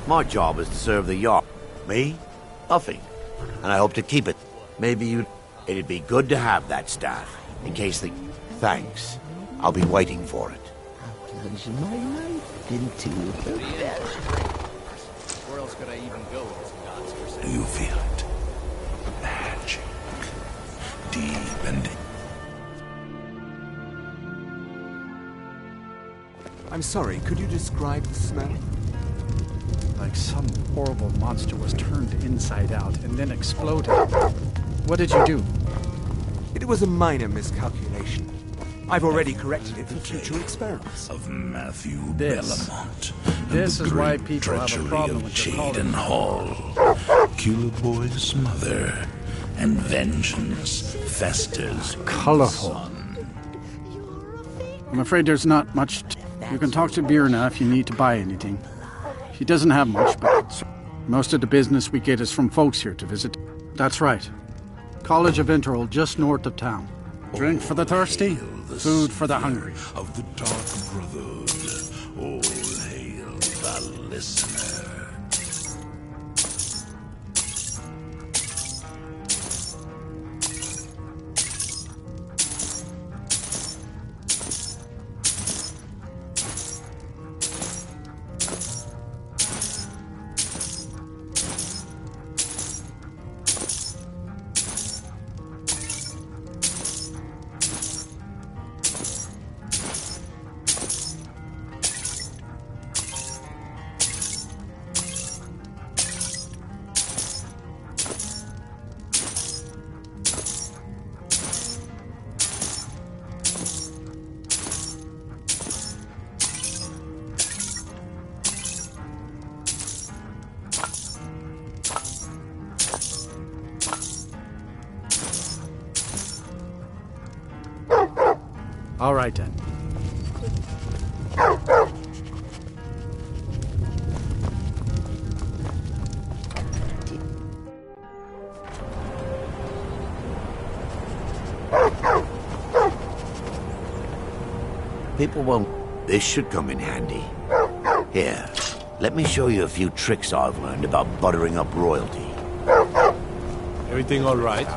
My job is to serve the yacht. Me? Nothing. And I hope to keep it. Maybe it'd be good to have that staff, in case the... Thanks. I'll be waiting for it. Plunge my life into the bell. Where else could I even go with this nonsense? Do you feel it? Magic. Deep and... I'm sorry, could you describe the smell? Like some horrible monster was turned inside out and then exploded. What did you do? It was a minor miscalculation. I've already corrected it for future experiments. Of Matthew This. Bellamont. This and is the why great people have a treachery problem of with your Jaden Hall. Culeborg's mother. And vengeance festers. Colorful. I'm afraid there's not much. You can talk to Birna if you need to buy anything. She doesn't have much, but most of the business we get is from folks here to visit. That's right. College of Interval, just north of town. Drink for the thirsty, food for the hungry. Of the Dark Brotherhood. All hail the listener. All right, then. People won't... This should come in handy. Here, let me show you a few tricks I've learned about buttering up royalty. Everything all right?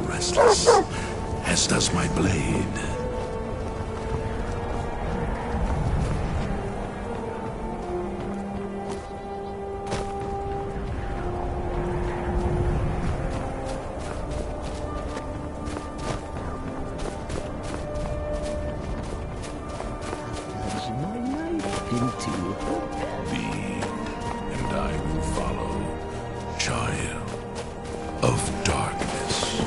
Restless, as does my blade. Plunge my life into the bell. Be, and I will follow, child of darkness.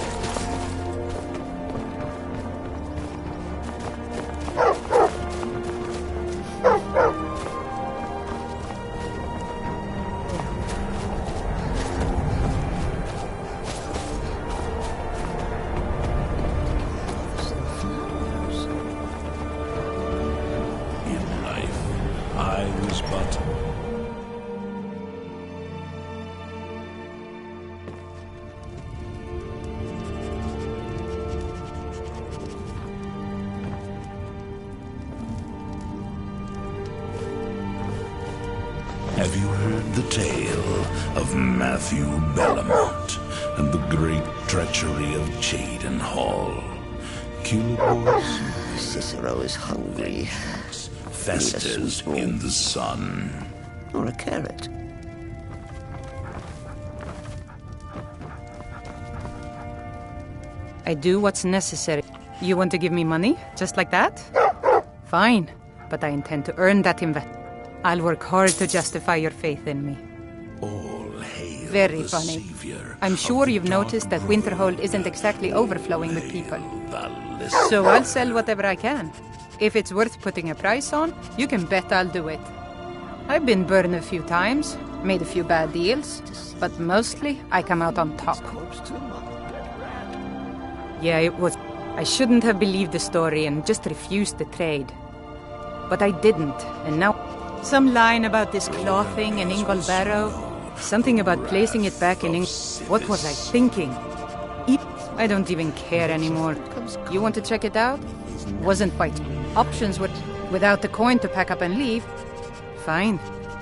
In life, I was but Have you heard the tale of Matthew Bellamont and the great treachery of Jaden Hall? Culeborg's Cicero is hungry. festers in the sun. Or a carrot. I do what's necessary. You want to give me money? Just like that? Fine. But I intend to earn that investment. I'll work hard to justify your faith in me. All hail Very the funny. savior I'm of sure the you've Dark noticed that Winterhold isn't Brotherhood. exactly overflowing with people. Hail the listener. So I'll sell whatever I can. If it's worth putting a price on, you can bet I'll do it. I've been burned a few times. Made a few bad deals, but mostly I come out on top. Yeah, it was... I shouldn't have believed the story and just refused the trade. But I didn't, and now... Some line about this clothing in Ingol Barrow. Something about placing it back in Ingol... What was I thinking? I don't even care anymore. You want to check it out? Wasn't quite. Options were... Without the coin to pack up and leave. Fine.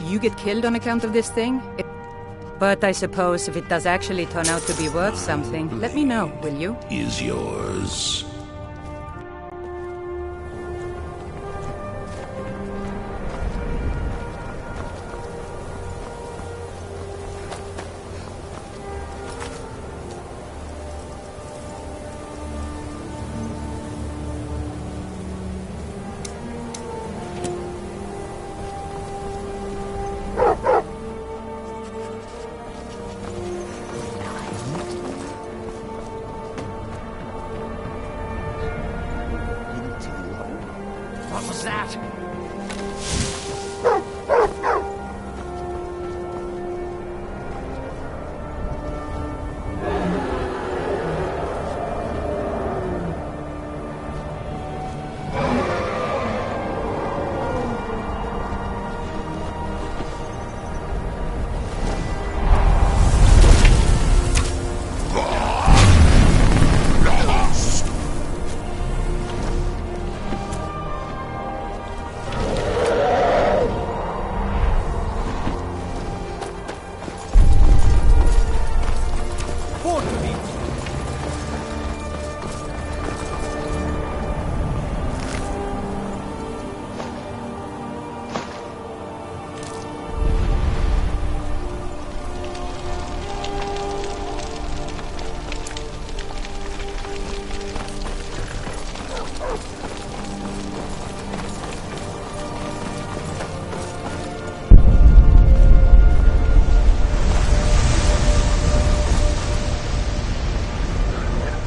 You get killed on account of this thing? But I suppose if it does actually turn out to be worth something, let me know, will you? Is yours. What was that?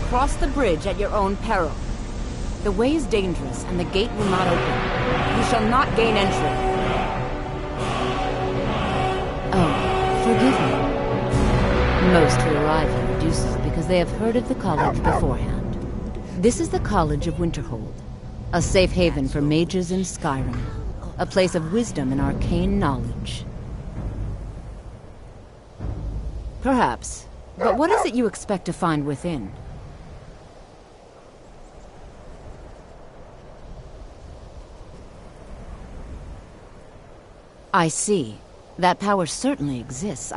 Cross the bridge at your own peril. The way is dangerous, and the gate will not open. You shall not gain entry. Oh, forgive me. Most who arrive here do so because they have heard of the college beforehand. This is the College of Winterhold, a safe haven for mages in Skyrim, a place of wisdom and arcane knowledge. Perhaps, but what is it you expect to find within? I see. That power certainly exists.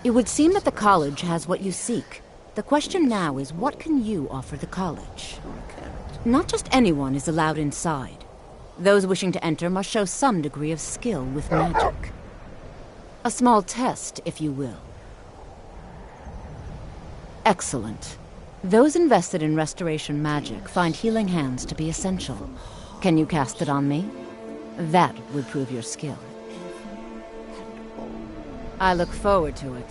It would seem that the college has what you seek. The question now is, what can you offer the college? Not just anyone is allowed inside. Those wishing to enter must show some degree of skill with magic. A small test, if you will. Excellent. Those invested in restoration magic find healing hands to be essential. Can you cast it on me? That would prove your skill. I look forward to it.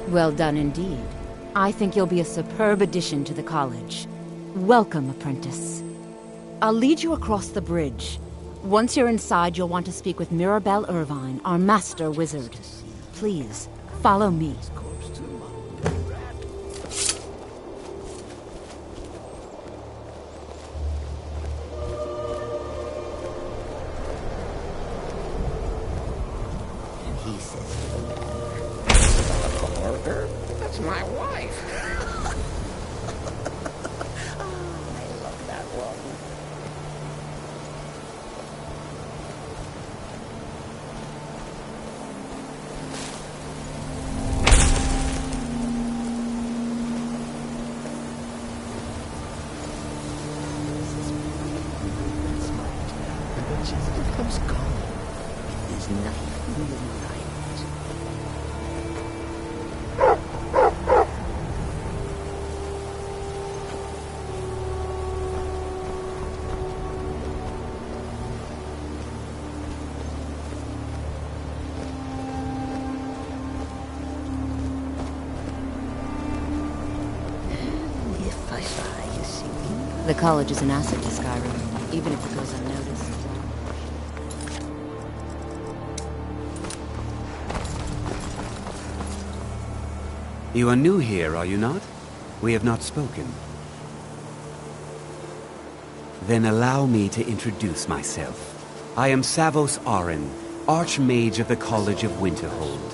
Well done indeed. I think you'll be a superb addition to the college. Welcome, apprentice. I'll lead you across the bridge. Once you're inside, you'll want to speak with Mirabelle Irvine, our master wizard. Please, follow me. And he says to the man, that's my wife. I love that one. Becomes gone in his knife moonlight. The college is an asset to Skyrim, even if it goes unnoticed. You are new here, are you not? We have not spoken. Then allow me to introduce myself. I am Savos Arin, Archmage of the College of Winterhold.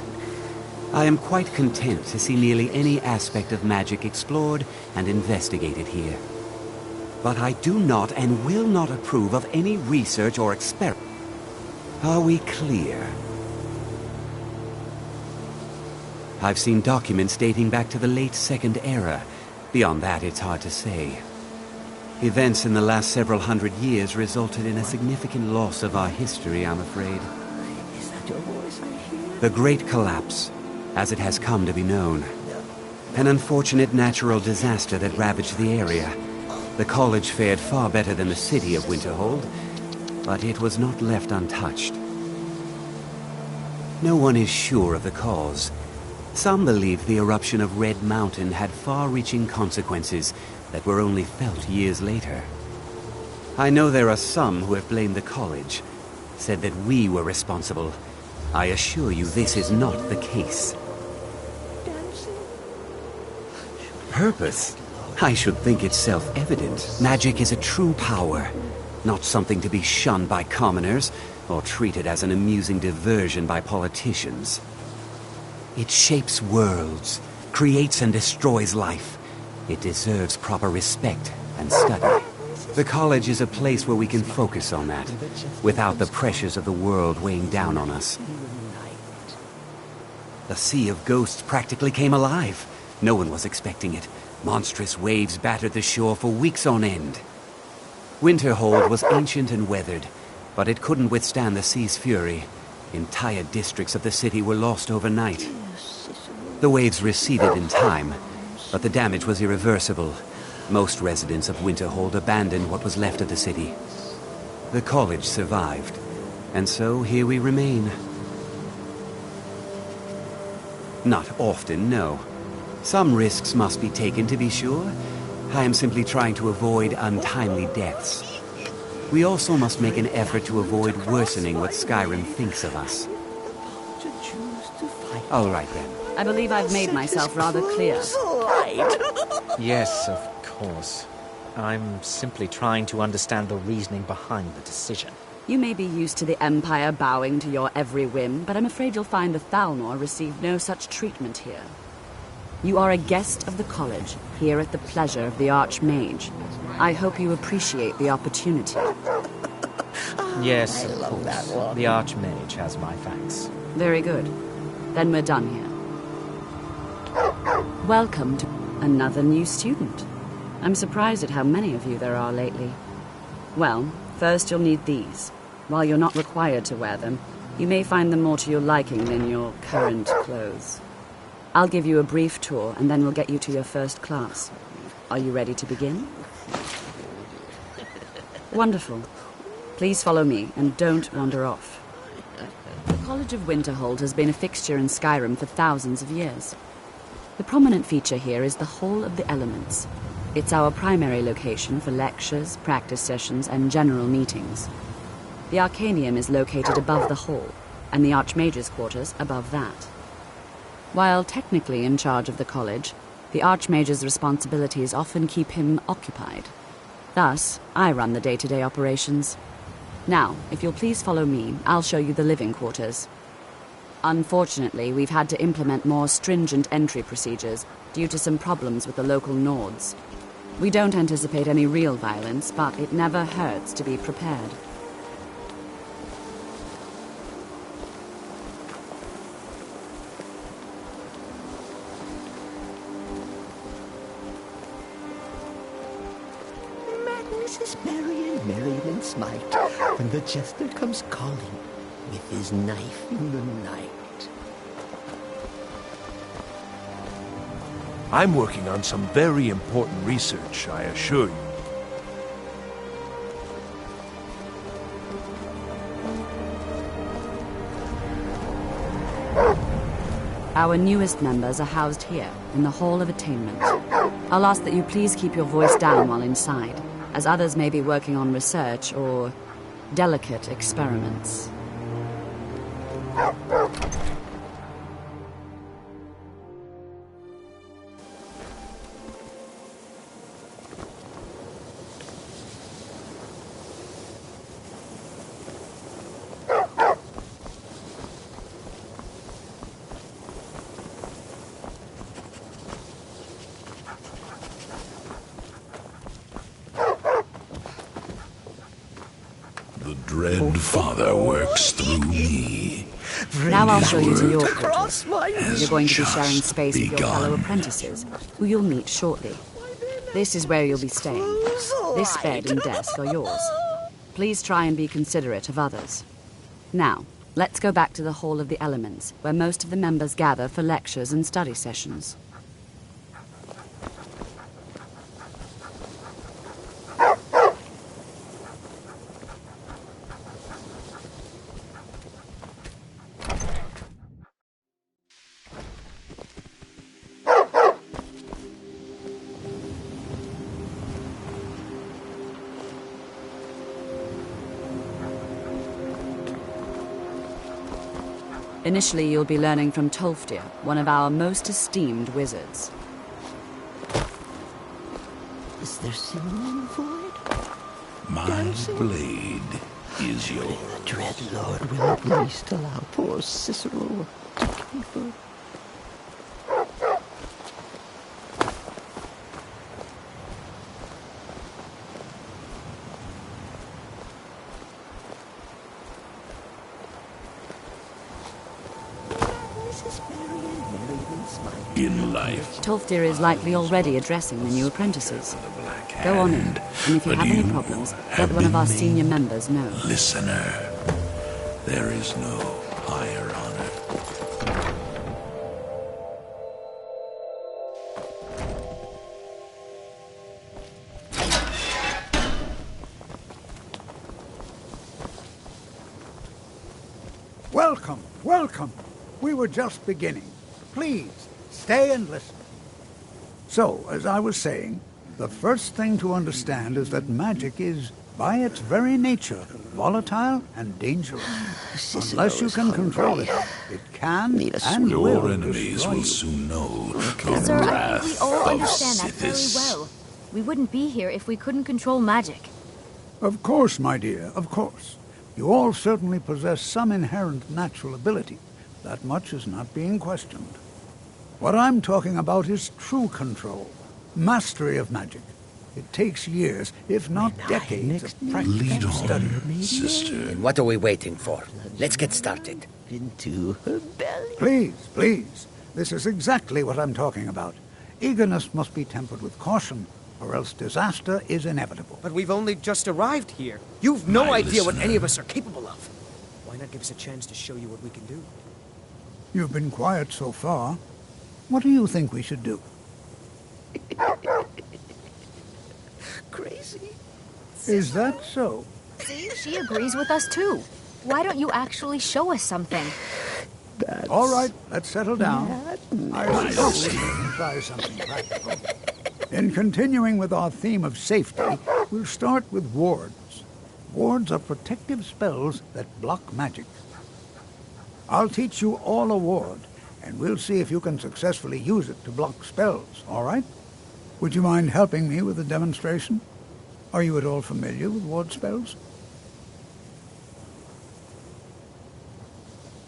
I am quite content to see nearly any aspect of magic explored and investigated here. But I do not and will not approve of any research or experiment. Are we clear? I've seen documents dating back to the late Second Era. Beyond that, it's hard to say. Events in the last several hundred years resulted in a significant loss of our history, I'm afraid. Is that your voice I hear? The Great Collapse, as it has come to be known. An unfortunate natural disaster that ravaged the area. The college fared far better than the city of Winterhold, but it was not left untouched. No one is sure of the cause. Some believe the eruption of Red Mountain had far-reaching consequences that were only felt years later. I know there are some who have blamed the college, said that we were responsible. I assure you this is not the case. Purpose? I should think it's self-evident. Magic is a true power, not something to be shunned by commoners or treated as an amusing diversion by politicians. It shapes worlds, creates and destroys life. It deserves proper respect and study. The college is a place where we can focus on that, without the pressures of the world weighing down on us. The Sea of Ghosts practically came alive. No one was expecting it. Monstrous waves battered the shore for weeks on end. Winterhold was ancient and weathered, but it couldn't withstand the sea's fury. Entire districts of the city were lost overnight. The waves receded in time, but the damage was irreversible. Most residents of Winterhold abandoned what was left of the city. The college survived, and so here we remain. Not often, no. Some risks must be taken, to be sure. I am simply trying to avoid untimely deaths. We also must make an effort to avoid worsening what Skyrim thinks of us. All right, then. I believe I've made myself rather clear. Yes, of course. I'm simply trying to understand the reasoning behind the decision. You may be used to the Empire bowing to your every whim, but I'm afraid you'll find the Thalmor received no such treatment here. You are a guest of the college, here at the pleasure of the Archmage. I hope you appreciate the opportunity. Yes, of course. The Archmage has my thanks. Very good. Then we're done here. Welcome to another new student. I'm surprised at how many of you there are lately. Well, first you'll need these. While you're not required to wear them, you may find them more to your liking than your current clothes. I'll give you a brief tour, and then we'll get you to your first class. Are you ready to begin? Wonderful. Please follow me, and don't wander off. The College of Winterhold has been a fixture in Skyrim for thousands of years. The prominent feature here is the Hall of the Elements. It's our primary location for lectures, practice sessions, and general meetings. The Arcanium is located above the hall, and the Archmage's quarters above that. While technically in charge of the college, the Archmage's responsibilities often keep him occupied. Thus, I run the day-to-day operations. Now, if you'll please follow me, I'll show you the living quarters. Unfortunately, we've had to implement more stringent entry procedures due to some problems with the local Nords. We don't anticipate any real violence, but it never hurts to be prepared. Is merry and merriment smite when the jester comes calling with his knife in the night. I'm working on some very important research, I assure you. Our newest members are housed here, in the Hall of Attainment. I'll ask that you please keep your voice down while inside. as others may be working on research or delicate experiments. The Dread Father works through me. Now I'll show you to your Across quarters. my You're going to be just sharing space with your fellow apprentices, who you'll meet shortly. This is where you'll be staying. This bed and desk are yours. Please try and be considerate of others. Now, let's go back to the Hall of the Elements, where most of the members gather for lectures and study sessions. Initially, you'll be learning from Tolfdir, one of our most esteemed wizards. Is there someone in the void? My blade is yours. The Dread Lord will at least allow poor Cicero to caper. In life, Tolfdir is likely already addressing the new apprentices. Go on in, and if you have any problems, let one of our senior members know. Listener, there is no higher honor. Welcome, welcome. We were just beginning. Please, stay and listen. So, as I was saying, the first thing to understand is that magic is, by its very nature, volatile and dangerous. Unless you can control it, it can and will Your enemies destroy will you. soon know the Sir, I wrath think we all of understand that very Sithis. well. We wouldn't be here if we couldn't control magic. Of course, my dear, of course. You all certainly possess some inherent natural ability. That much is not being questioned. What I'm talking about is true control, mastery of magic. It takes years, if not decades, of practice and study. Sister. And what are we waiting for? Let's get started. Into her belly. Please, please. This is exactly what I'm talking about. Eagerness must be tempered with caution, or else disaster is inevitable. But we've only just arrived here. You've no My idea what listener. any of us are capable of. Why not give us a chance to show you what we can do? You've been quiet so far. What do you think we should do? Crazy. Is that so? See, she agrees with us too. Why don't you actually show us something? All right, let's settle down. I I suppose see. we can try something practical. In continuing with our theme of safety, we'll start with wards. Wards are protective spells that block magic. I'll teach you all a ward, and we'll see if you can successfully use it to block spells, all right? Would you mind helping me with the demonstration? Are you at all familiar with ward spells?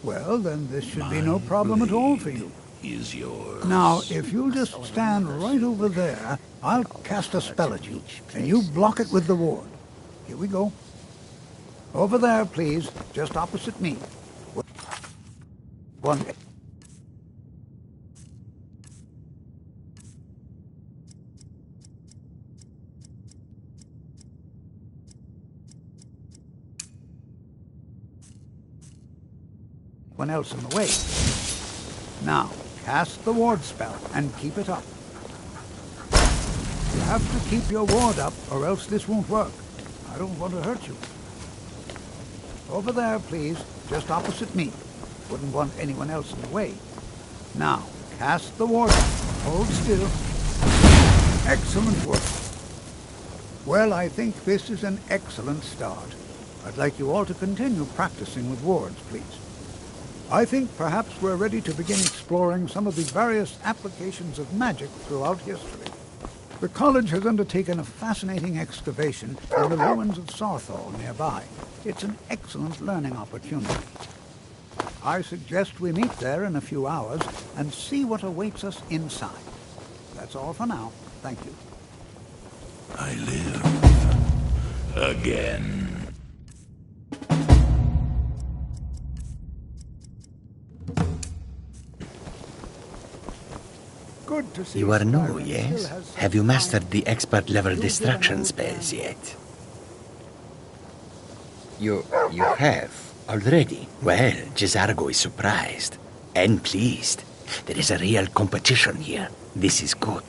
Well, then this should be no problem at all for you. Is yours. Now, if you'll just stand right over there, I'll cast a spell at you, and you block it with the ward. Here we go. Over there, please, just opposite me. One. One else in the way. Now, cast the ward spell and keep it up. You have to keep your ward up, or else this won't work. I don't want to hurt you. Over there, please, just opposite me. Wouldn't want anyone else in the way. Now, cast the ward. Hold still. Excellent work. Well, I think this is an excellent start. I'd like you all to continue practicing with wards, please. I think perhaps we're ready to begin exploring some of the various applications of magic throughout history. The college has undertaken a fascinating excavation in the ruins of Sarthal nearby. It's an excellent learning opportunity. I suggest we meet there in a few hours and see what awaits us inside. That's all for now. Thank you. I live again. Good to see You are new, Skyrim yes? still has Have you mastered the expert-level distraction spells yet? You have? Already? Well, Jezargo is surprised. And pleased. There is a real competition here. This is good.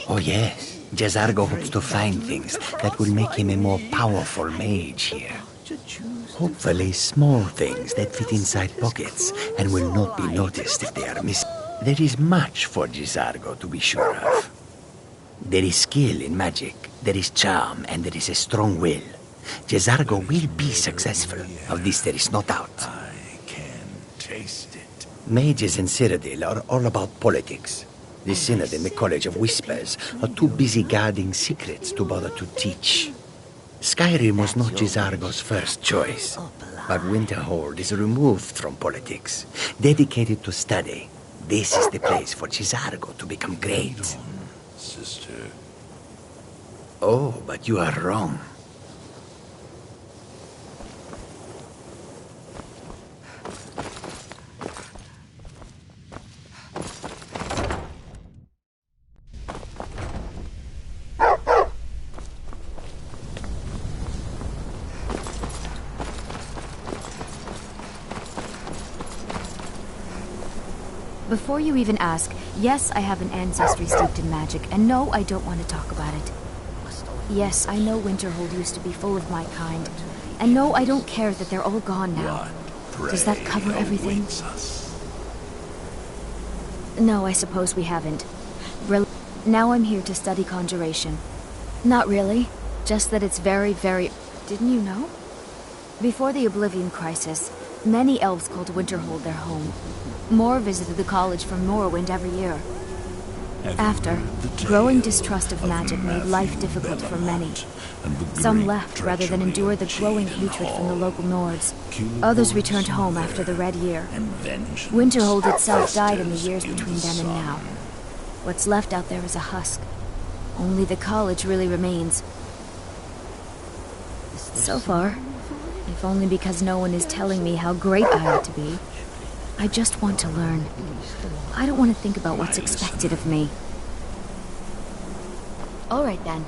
Oh yes, Jezargo hopes to find things that will make him a more powerful mage here. Hopefully small things that fit inside pockets and will not be noticed if they are missing. There is much for Jezargo to be sure of. There is skill in magic, there is charm, and there is a strong will. Jezargo will be successful. Of this there is no doubt. I can taste it. Mages in Cyrodiil are all about politics. The Synod and the College of Whispers are too busy guarding secrets to bother to teach. Skyrim was not Jezargo's first choice, but Winterhold is removed from politics, dedicated to study. This is the place for Jezargo to become great. Sister. Oh, but you are wrong. Before you even ask, yes, I have an ancestry steeped in magic, and no, I don't want to talk about it. Yes, I know Winterhold used to be full of my kind, and no, I don't care that they're all gone now. Does that cover everything? No, I suppose we haven't. Now I'm here to study conjuration. Not really, just that it's very, very... Didn't you know? Before the Oblivion Crisis, many elves called Winterhold their home. More visited the college from Morrowind every year. After, growing distrust of magic made life difficult for many. Some left rather than endure the growing hatred from the local Nords. Others returned home after the Red Year. Winterhold itself died in the years between then and now. What's left out there is a husk. Only the college really remains. So far, if only because no one is telling me how great I ought to be. I just want to learn. I don't want to think about what's expected of me. All right, then.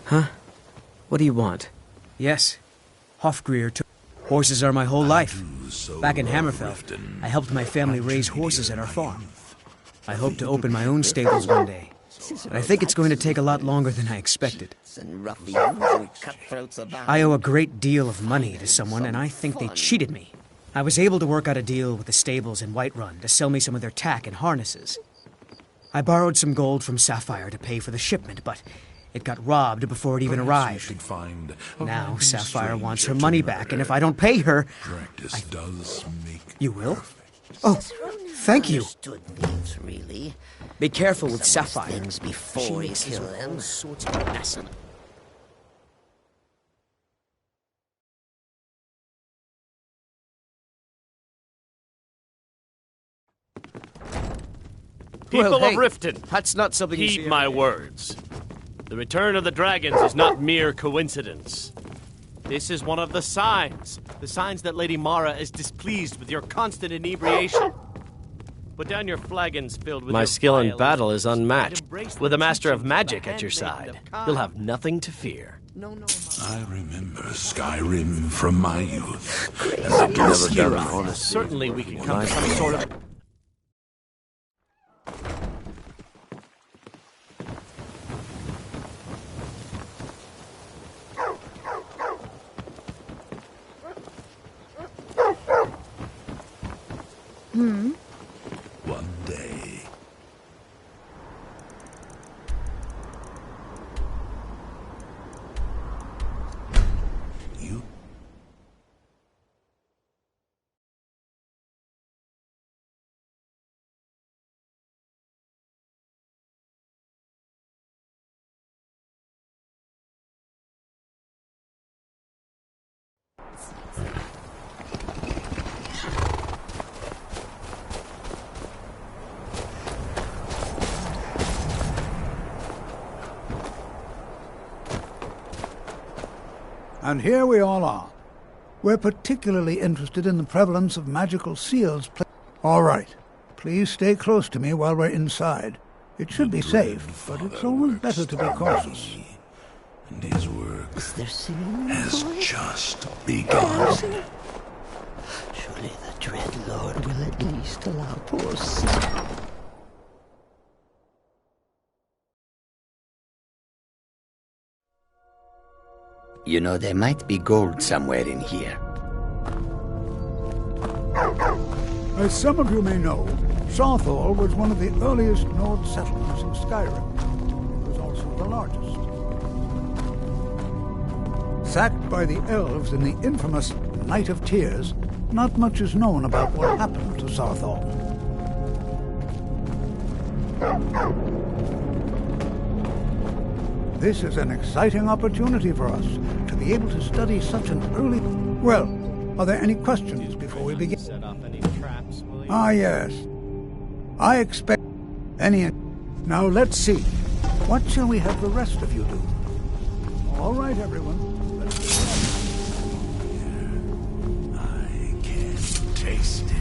Huh? What do you want? Yes. Hofgreer took... Horses are my whole life. Back in Hammerfell, I helped my family raise horses at our farm. I hope to open my own stables one day. But I think it's going to take a lot longer than I expected. I owe a great deal of money to someone, and I think they cheated me. I was able to work out a deal with the stables in Whiterun to sell me some of their tack and harnesses. I borrowed some gold from Sapphire to pay for the shipment, but it got robbed before it even arrived. Now Sapphire wants her money back, and if I don't pay her... You will? Oh, thank you. Really. Be careful with Sapphire. Things before you kill them. All sorts of asinine. People Well, hey, of Riften, that's not something you heed see my every day. words. The return of the dragons is not mere coincidence. This is one of the signs that Lady Mara is displeased with your constant inebriation. Put down your flagons filled with My your skill in vials battle is unmatched. with a master of magic at your side. You'll have nothing to fear. I remember Skyrim from my youth. Never done it, honestly. Certainly we can come to some sort of... One day. You? And here we all are. We're particularly interested in the prevalence of magical seals. All right. Please stay close to me while we're inside. It should be safe, but it's always better to be cautious. And his work has just begun. Surely the dread Lord will at least allow poor sister. You know, there might be gold somewhere in here. As some of you may know, Southall was one of the earliest Nord settlements in Skyrim. It was also the largest. Sacked by the elves in the infamous Night of Tears, not much is known about what happened to Southall. This is an exciting opportunity for us to be able to study such an early... Well, are there any questions before we begin? Set off any traps, will you? Ah, yes. I expect any... Now, let's see. What shall we have the rest of you do? All right, everyone. I can taste it.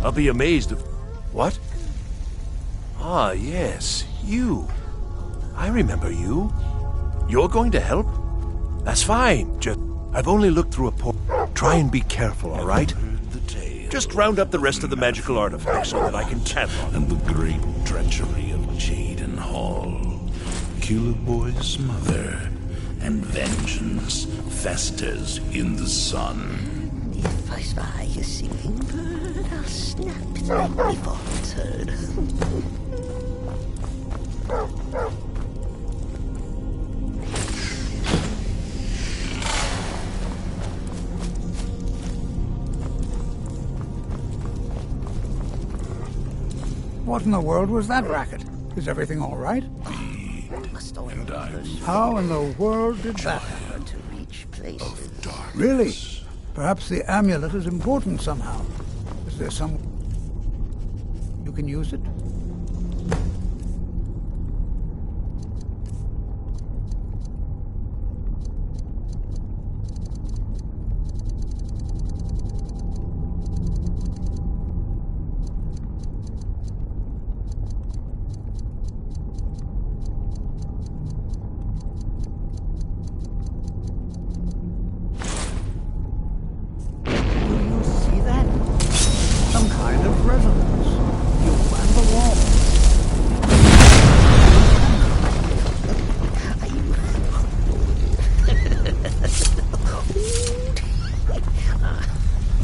I'll be amazed if... What? Ah, yes, you. I remember you. You're going to help? That's fine. Just... I've only looked through a port. Try and be careful, all right? Just round up the rest of the magical artifacts so that I can channel on and the great treachery of Jaden Hall. Killer Boy's mother, and vengeance festers in the sun. I spy a singing bird, I'll snap its neck before it's heard. What in the world was that racket? Is everything all right? How in the world did that happen? To reach places. Really? Perhaps the amulet is important somehow. Is there some... you can use it?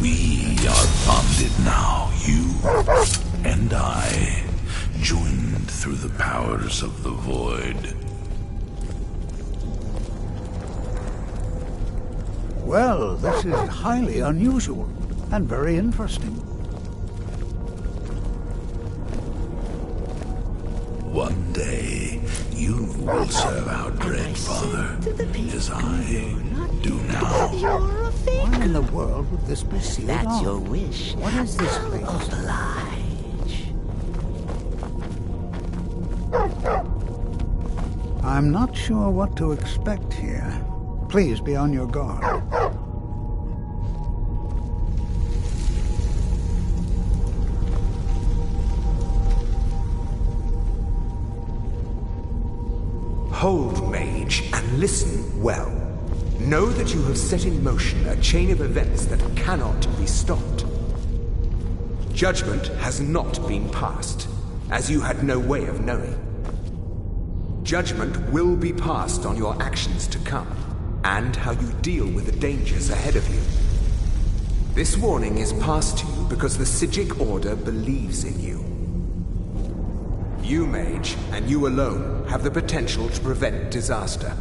We are bonded now, you and I, joined through the powers of the void. Well, this is highly unusual and very interesting. One day, you will serve our dread father, as I do now. Why in the world would this be sealed That's off? your wish. What is this place? Oblige. I'm not sure what to expect here. Please be on your guard. Hold, mage, and listen well. Know that you have set in motion a chain of events that cannot be stopped. Judgment has not been passed, as you had no way of knowing. Judgment will be passed on your actions to come, and how you deal with the dangers ahead of you. This warning is passed to you because the Psijic Order believes in you. You, mage, and you alone, have the potential to prevent disaster.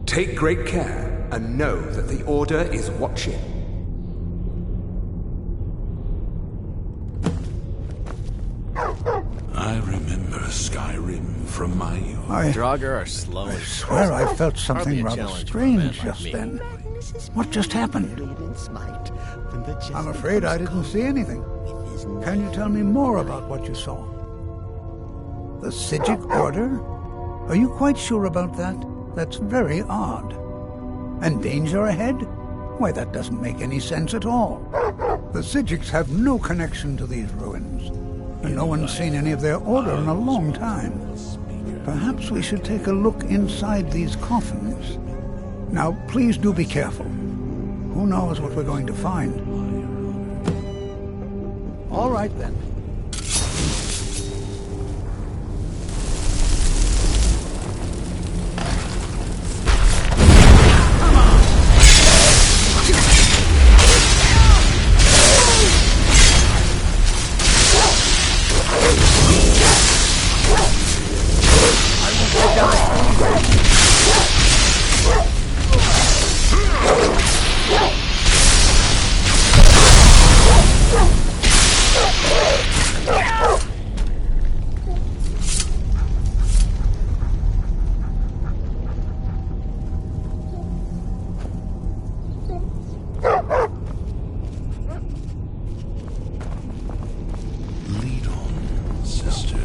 Take great care, and know that the Order is watching. I remember Skyrim from my youth. Draugr are slow. I swear I felt something Hardly a rather challenge for a man strange like just me. then. What just happened? I'm afraid I didn't see anything. Can you tell me more about what you saw? The Psijic Order? Are you quite sure about that? That's very odd. And danger ahead? Why, that doesn't make any sense at all. The Psijics have no connection to these ruins, and no one's seen any of their order in a long time. Perhaps we should take a look inside these coffins. Now, please do be careful. Who knows what we're going to find? All right, then. Lead on, sister.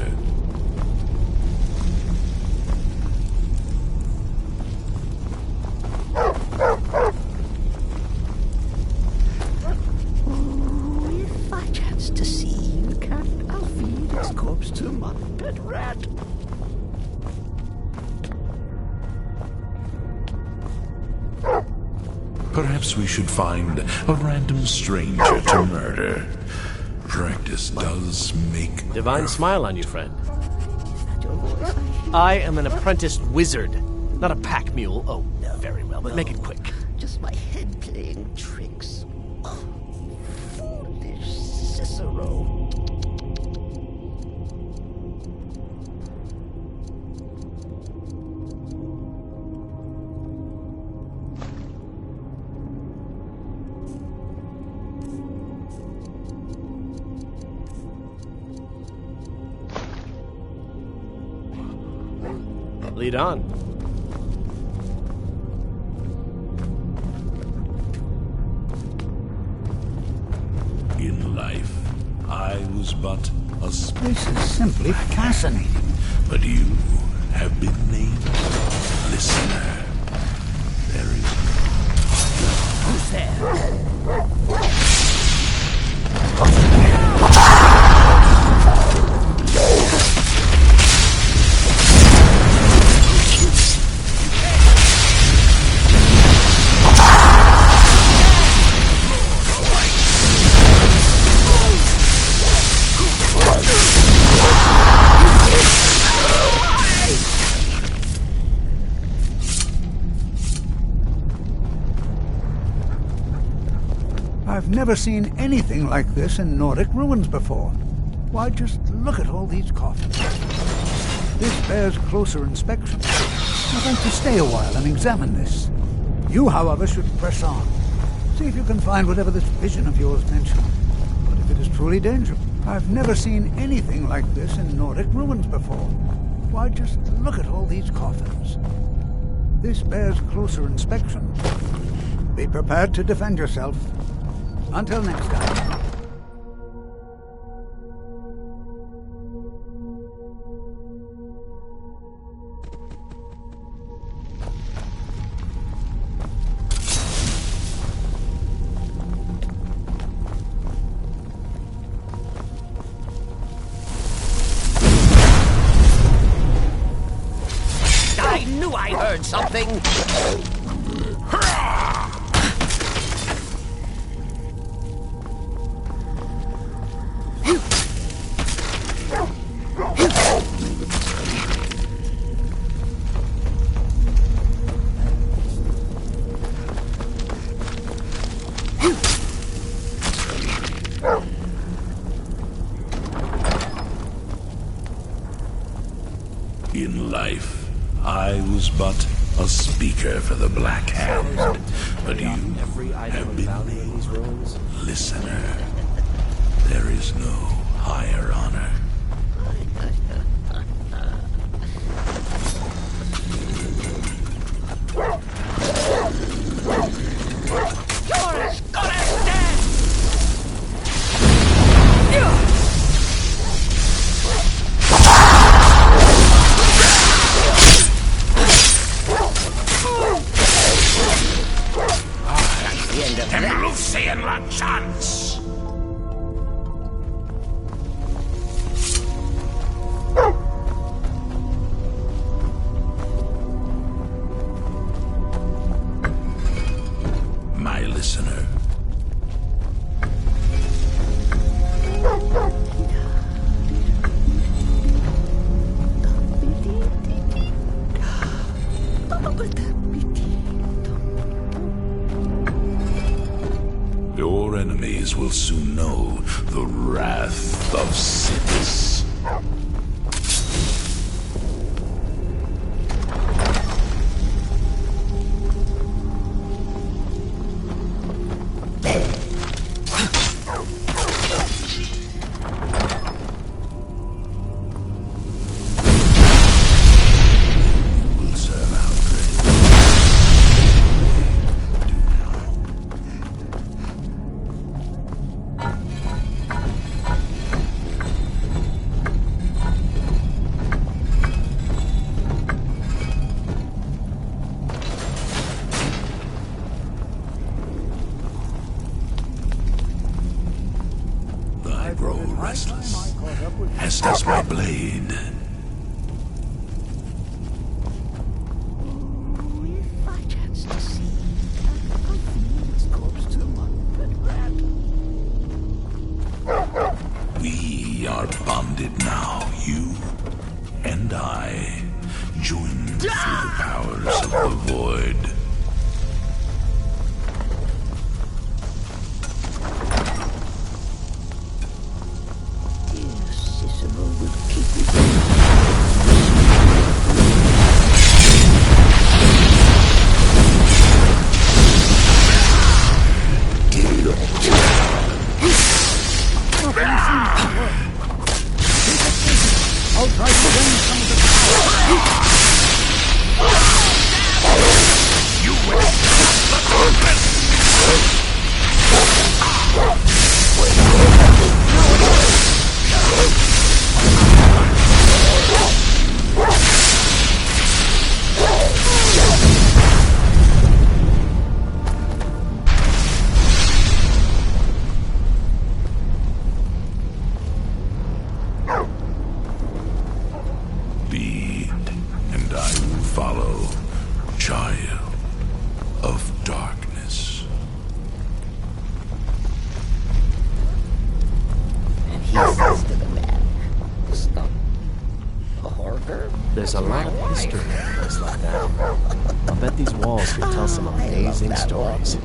Oh, if I chance to see the cat, I'll feed its corpse to my pet rat. Perhaps we should find a random stranger to murder. Practice does make Divine smile on you, friend. I am an apprenticed wizard, not a pack mule. Oh, very well, but make it quick. Just my head playing tricks. Foolish Cicero. Lead on. In life, I was but a This is simply fascinating. But you have been named listener. There is Who's there? I've never seen anything like this in Nordic ruins before. Why, just look at all these coffins. This bears closer inspection. I'd like to stay a while and examine this. You, however, should press on. See if you can find whatever this vision of yours mentioned. But if it is truly dangerous, I've never seen anything like this in Nordic ruins before. Why, just look at all these coffins. This bears closer inspection. Be prepared to defend yourself. Until next time. I knew I heard something. In life, I was but a speaker for the Black Hand, but you have been named listener. There is no higher honor. You're as good as dead! That's the end of that. Lucian La Chance! My listener. Your enemies will soon know the wrath of Siddis. I grow restless, as does my blade. If I chance to see Alphene's corpse to mud and rat. We are bonded now, you and I, joined through the powers of the void. These walls could tell some amazing stories.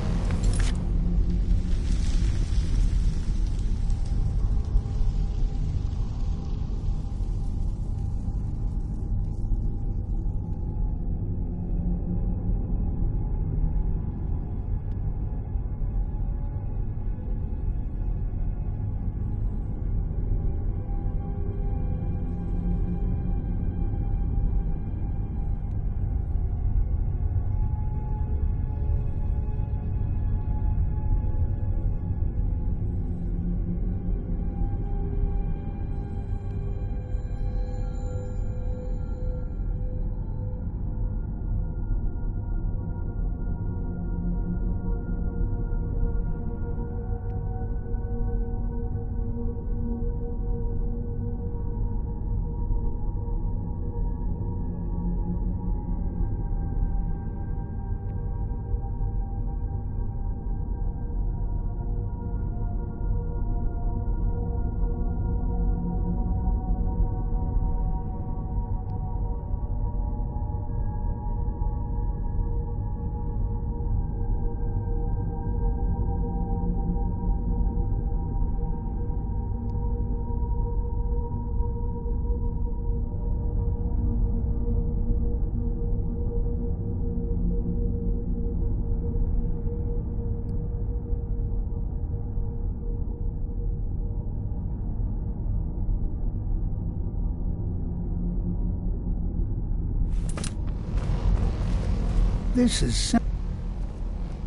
This is...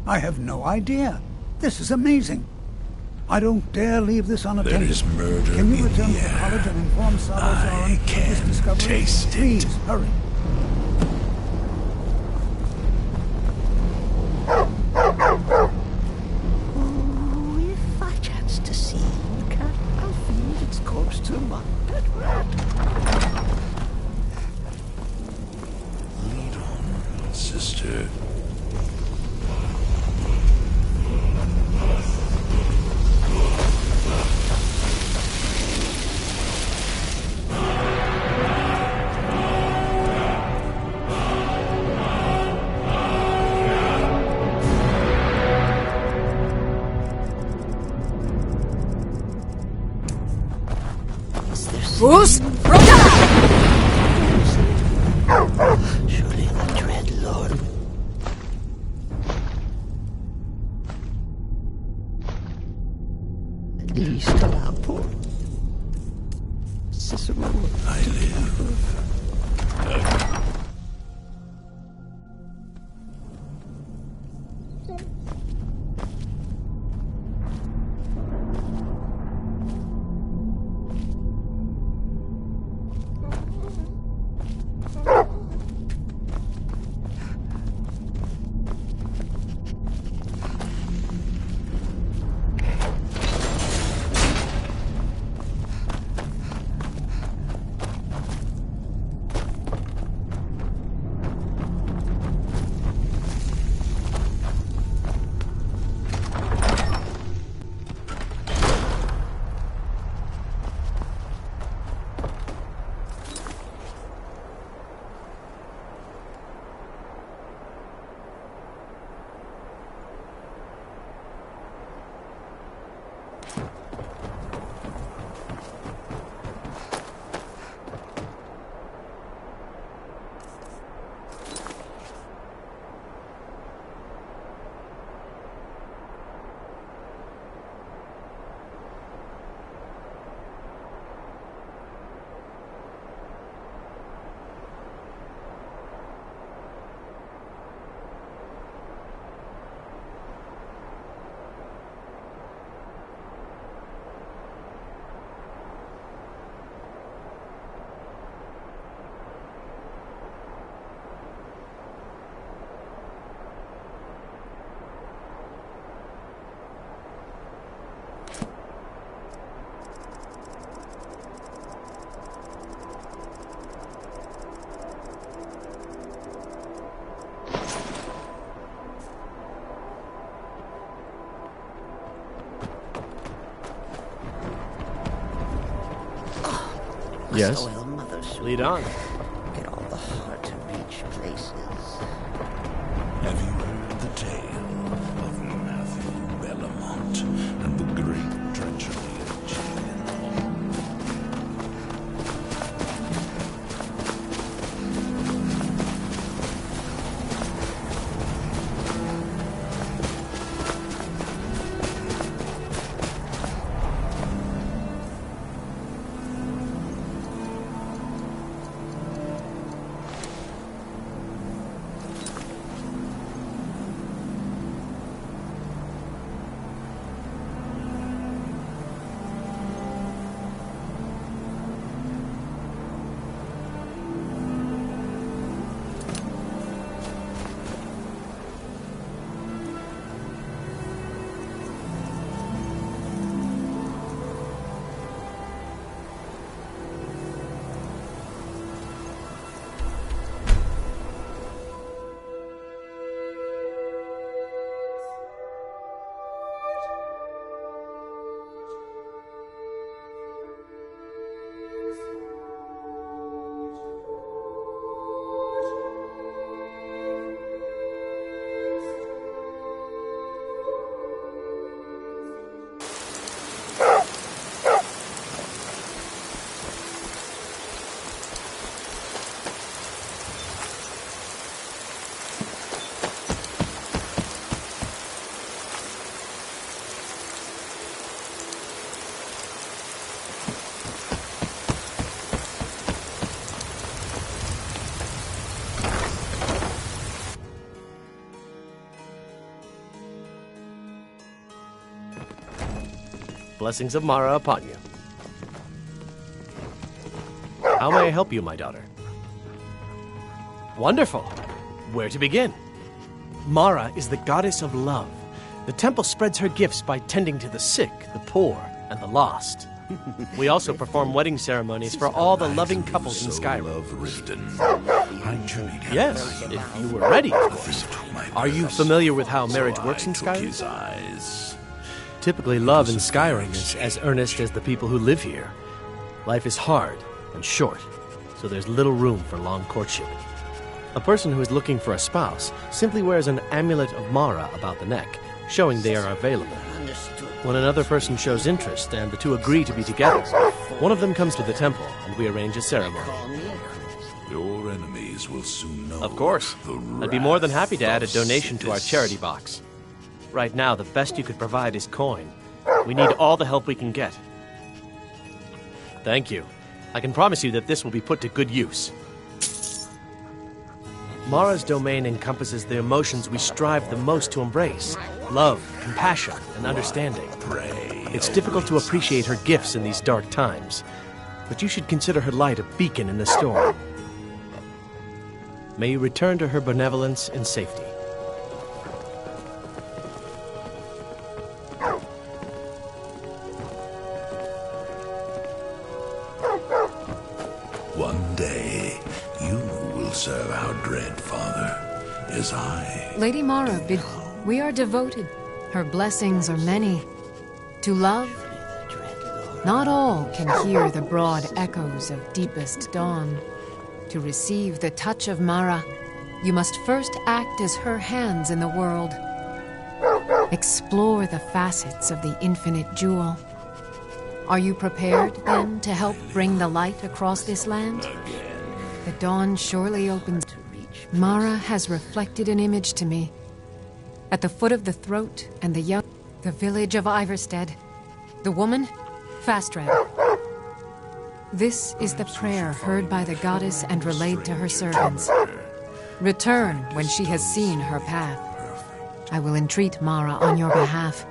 I have no idea. This is amazing. I don't dare leave this unattended. There is murder Can you in return the to the air. college and inform Salazar of this discovery? Taste it. Please, hurry. Oh, if I chance to see the cat, I'll feed its corpse to my pet rat. Lead on, sister. Who's surely the dread Lord. At least allow poor Cicero. I live. Yes? Lead on. Get all the hard-to-reach places. Have you heard the tale of Matthew Bellamont and the great treachery of Gillian? Blessings of Mara upon you. How may I help you, my daughter? Wonderful. Where to begin? Mara is the goddess of love. The temple spreads her gifts by tending to the sick, the poor, and the lost. We also perform wedding ceremonies for all the loving couples in Skyrim. Yes, if you were ready, of course. Are you familiar with how marriage works in Skyrim? Typically, love in Skyrim is as earnest as the people who live here. Life is hard and short, so there's little room for long courtship. A person who is looking for a spouse simply wears an amulet of Mara about the neck, showing they are available. When another person shows interest and the two agree to be together, one of them comes to the temple and we arrange a ceremony. Your enemies will soon know. Of course. I'd be more than happy to add a donation to our charity box. Right now, the best you could provide is coin. We need all the help we can get. Thank you. I can promise you that this will be put to good use. Mara's domain encompasses the emotions we strive the most to embrace: love, compassion, and understanding. It's difficult to appreciate her gifts in these dark times, but you should consider her light a beacon in the storm. May you return to her benevolence in safety. One day, you will serve our dread father, as I... Lady Mara, we are devoted. Her blessings are many. To love, not all can hear the broad echoes of deepest dawn. To receive the touch of Mara, you must first act as her hands in the world. Explore the facets of the infinite jewel. Are you prepared, then, to help bring the light across this land? The dawn surely opens. Mara has reflected an image to me. At the foot of the throat and the young... The village of Iverstead. The woman? Fastred. This is the prayer heard by the goddess and relayed to her servants. Return when she has seen her path. I will entreat Mara on your behalf.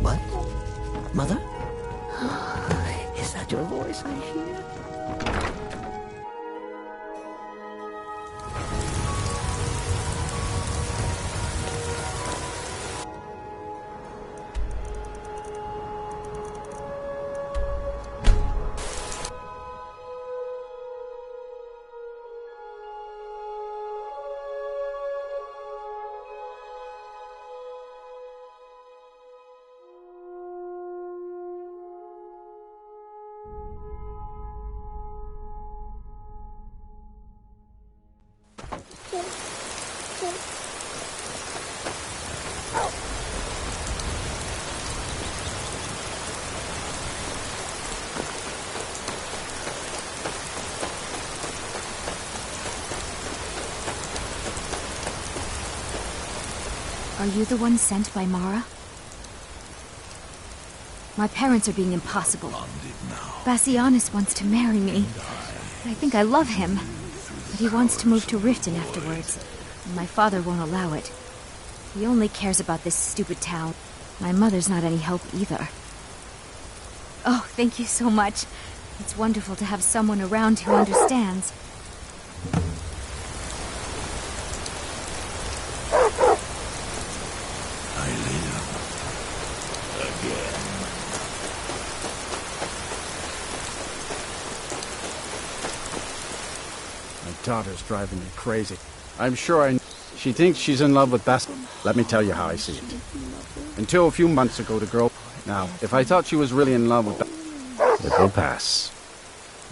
What? Mother? Is that your voice I hear? Are you the one sent by Mara? My parents are being impossible. Bassianus wants to marry me. I think I love him. But he wants to move to Riften afterwards. My father won't allow it. He only cares about this stupid town. My mother's not any help either. Oh, thank you so much. It's wonderful to have someone around who understands. Daughter's driving me crazy. I'm sure she thinks she's in love with Bass. Let me tell you how I see it. Until a few months ago, the girl... Now, if I thought she was really in love with Bass, it will pass.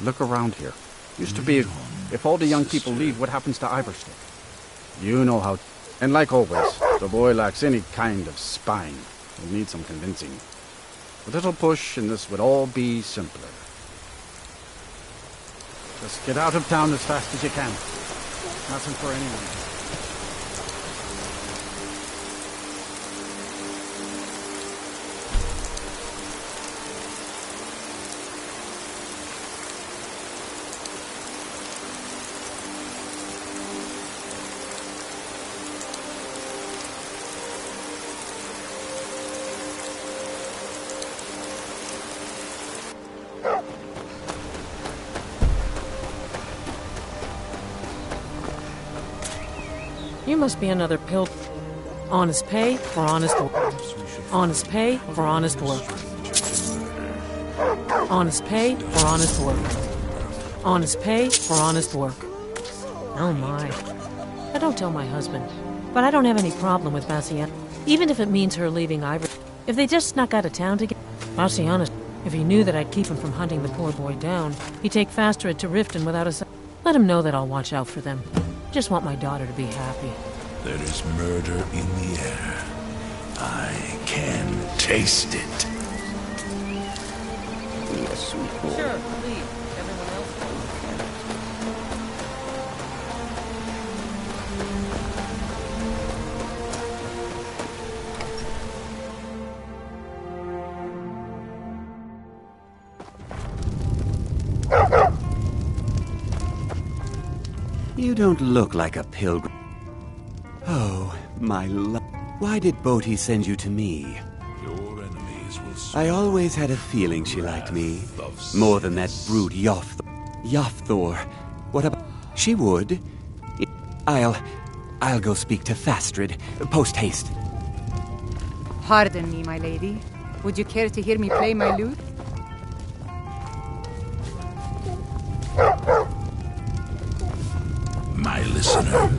Look around here. Used to be... If all the young people leave, what happens to Iverstick? You know how... And like always, the boy lacks any kind of spine. He'll need some convincing. A little push, and this would all be simpler. Just get out of town as fast as you can. Nothing for anyone. You must be another pill. Honest pay for honest work. Honest pay for honest work. Honest pay for honest work. Honest pay for honest work. Oh my. I don't tell my husband, but I don't have any problem with Bassianus, even if it means her leaving Ivor. If they just snuck out of town together. Bassianus, if he knew that I'd keep him from hunting the poor boy down, he'd take Fastred to Riften without a... Let him know that I'll watch out for them. Just want my daughter to be happy. There is murder in the air. I can taste it. Yes, we will. Sure, please. Everyone else? You don't look like a pilgrim. Oh, my love. Why did Bodhi send you to me? Your enemies will... I always had a feeling she liked me. More than that brute Yoththor. What about... She would. I'll go speak to Fastred. Post haste. Pardon me, my lady. Would you care to hear me play my lute? My listener.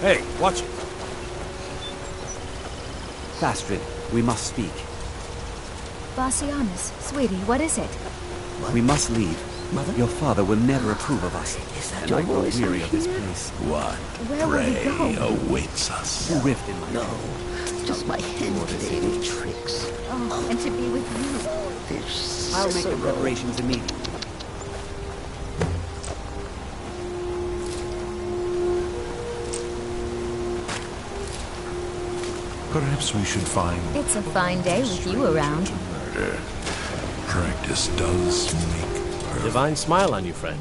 Hey, watch it. Fastred, we must speak. Bassianus, sweetie, what is it? We must leave. Mother? Your father will never approve of us. And I grow weary of this place. What Where will we prey go? awaits us? A rift in my No, just my hand playing tricks. Oh, and to be with you. This I'll make the preparations immediately. Perhaps we should find... It's a fine day with you around. Murder. Practice does make perfect. Divine smile on you, friend.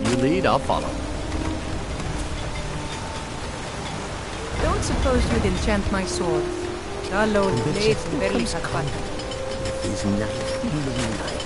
You lead, I'll follow. Don't suppose you'd enchant my sword. Our Lord blades barely cut butter. These night healing light.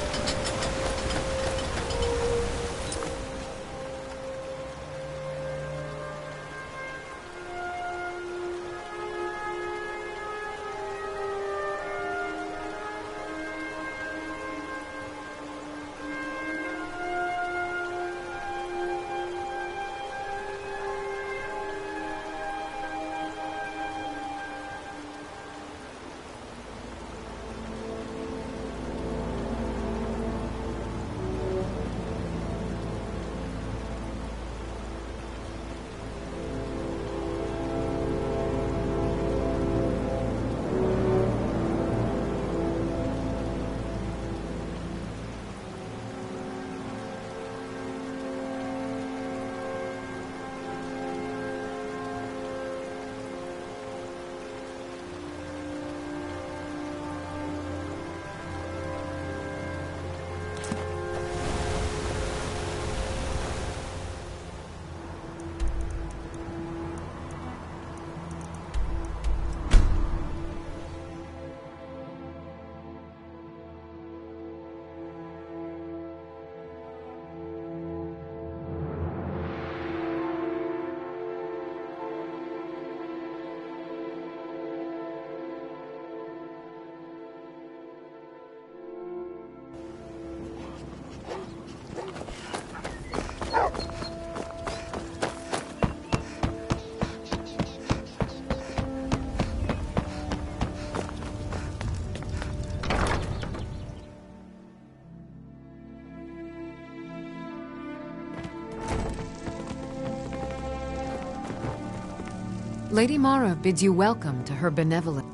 Lady Mara bids you welcome to her benevolence.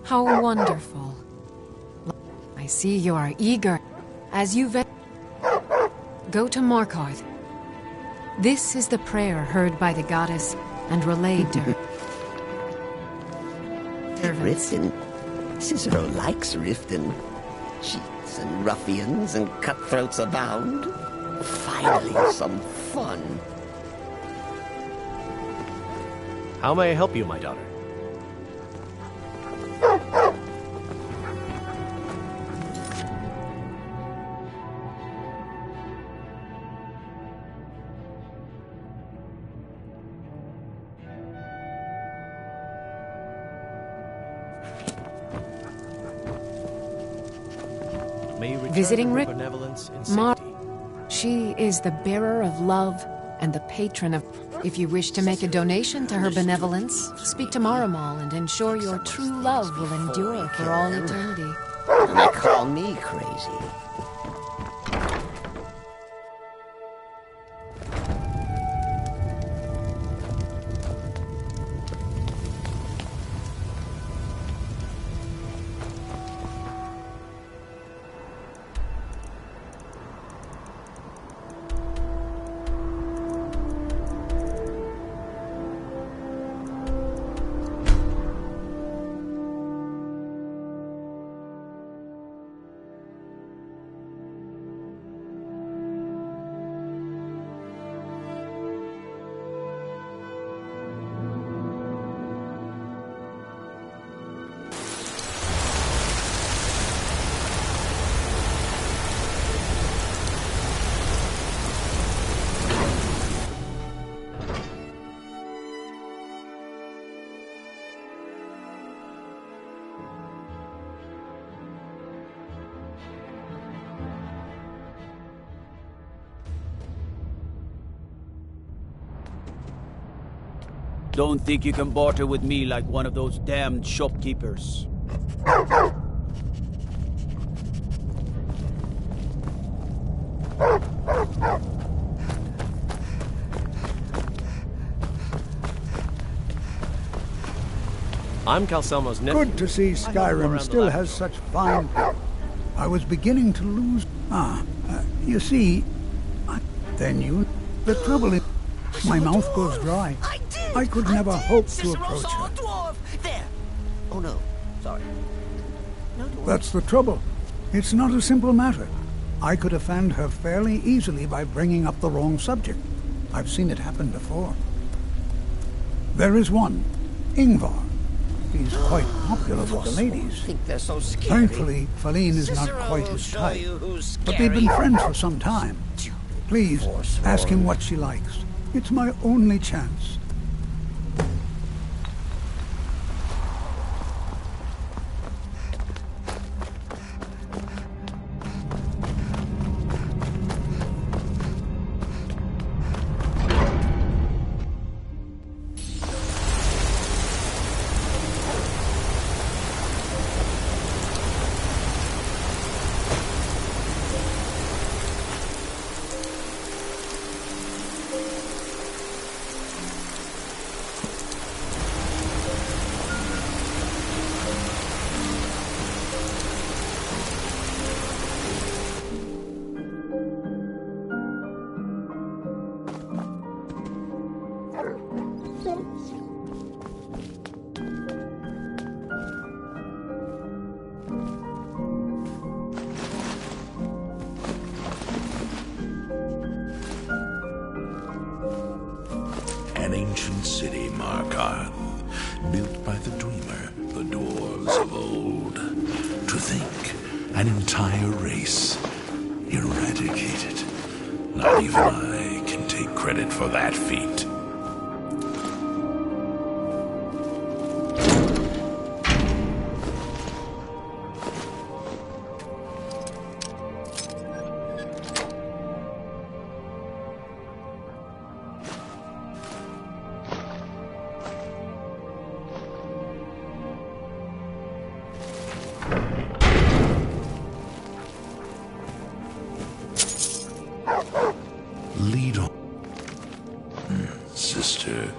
How wonderful. I see you are eager. As you go to Markarth. This is the prayer heard by the goddess and relayed to her. Riften. Cicero likes Riften. Cheats and ruffians and cutthroats abound. Finally, some fun. How may I help you, my daughter? Visiting Rick, she is the bearer of love and the patron of... If you wish to make a donation to her benevolence, speak to Maramal and ensure your true love will endure for all eternity. They call me crazy. Don't think you can barter with me like one of those damned shopkeepers. I'm Calselmo's nephew. Good to see Skyrim still has such fine people. I was beginning to lose... you see... Then you... The trouble is... My mouth goes dry. I could never hope to approach her. There. Oh no, sorry. That's the trouble. It's not a simple matter. I could offend her fairly easily by bringing up the wrong subject. I've seen it happen before. There is one, Ingvar. He's quite popular with the ladies. I think they're so scary. Thankfully, Feline is not quite his type. But they've been friends for some time. Please, ask him what she likes. It's my only chance. An ancient city, Markarth, built by the Dreamer, the dwarves of old. To think, an entire race eradicated. Not even I can take credit for that feat. Lead on. sister.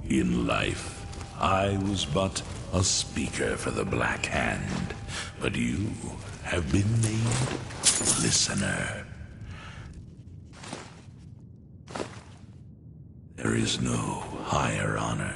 In life, I was but a speaker for the Black Hand, but you have been named listener. There is no higher honor.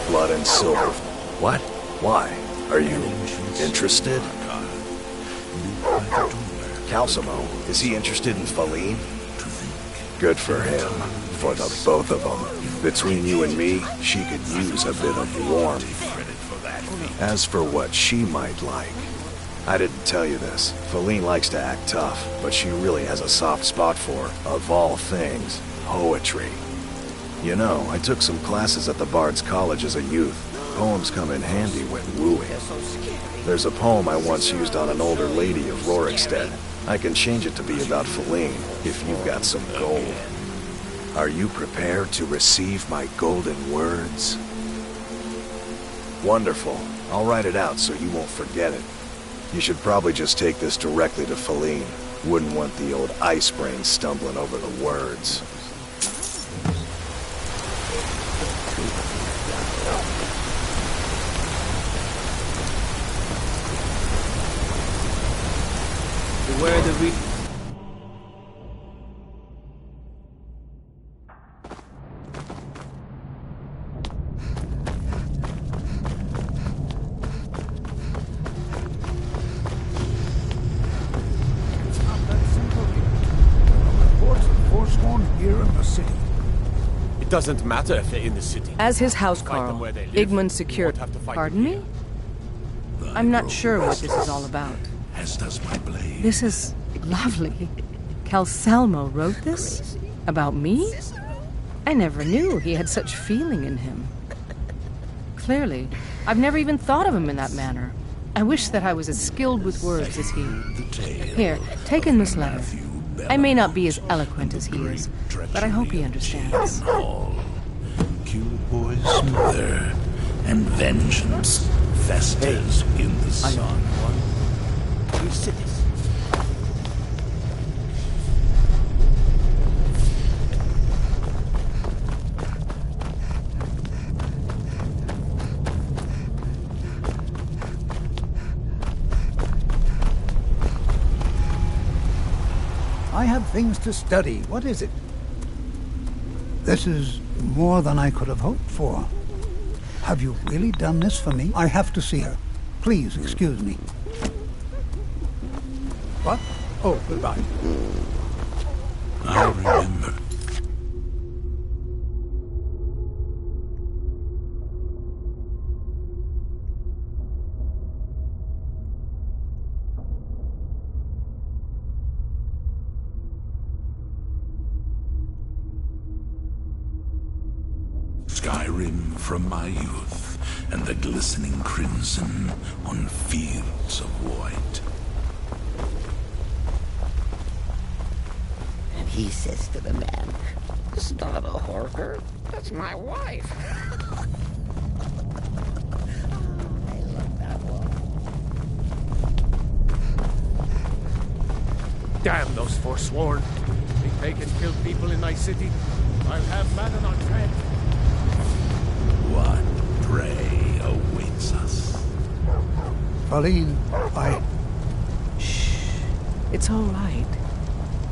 Blood and silver. What? Why? Are you interested? Calcimo, is he interested in Faline? Good for him. For the both of them. Between you and me, she could use a bit of warmth. As for what she might like, I didn't tell you this. Faline likes to act tough, but she really has a soft spot for, of all things, poetry. You know, I took some classes at the Bard's College as a youth. Poems come in handy when wooing. There's a poem I once used on an older lady of Rorikstead. I can change it to be about Faline, if you've got some gold. Are you prepared to receive my golden words? Wonderful. I'll write it out so you won't forget it. You should probably just take this directly to Faline. Wouldn't want the old ice brain stumbling over the words. Beware the It doesn't matter if they're in the city. As his housecarl, Igmund secured... Pardon me? I'm not sure what this is all about. As does my blade. This is lovely. Calsalmo wrote this? About me? I never knew he had such feeling in him. Clearly, I've never even thought of him in that manner. I wish that I was as skilled with words as he. Here, take in this letter. I may not be as eloquent as he is, but I hope he understands. Boy's mother, and vengeance festers in the sun. I have things to study. What is it? This is more than I could have hoped for. Have you really done this for me? I have to see her. Please excuse me. What? Oh, goodbye. I remember. Skyrim from my youth, and the glistening crimson on fields of white. And he says to the man, "It's not a horker, that's my wife." I love that one. Damn those Forsworn. Think they can kill people in my city? I'll have Manon on tread. What prey awaits us? Faline, I It's all right.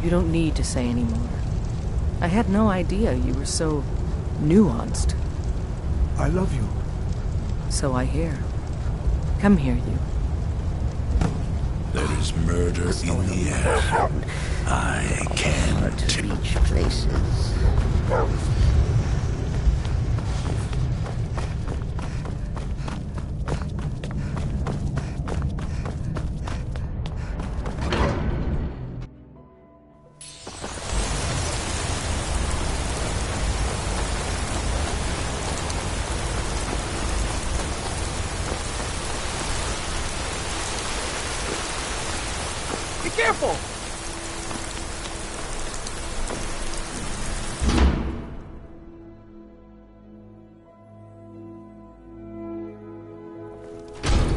You don't need to say anymore. I had no idea you were so nuanced. I love you. So I hear. Come here, you. There is murder in the air. I can't reach places. Be careful!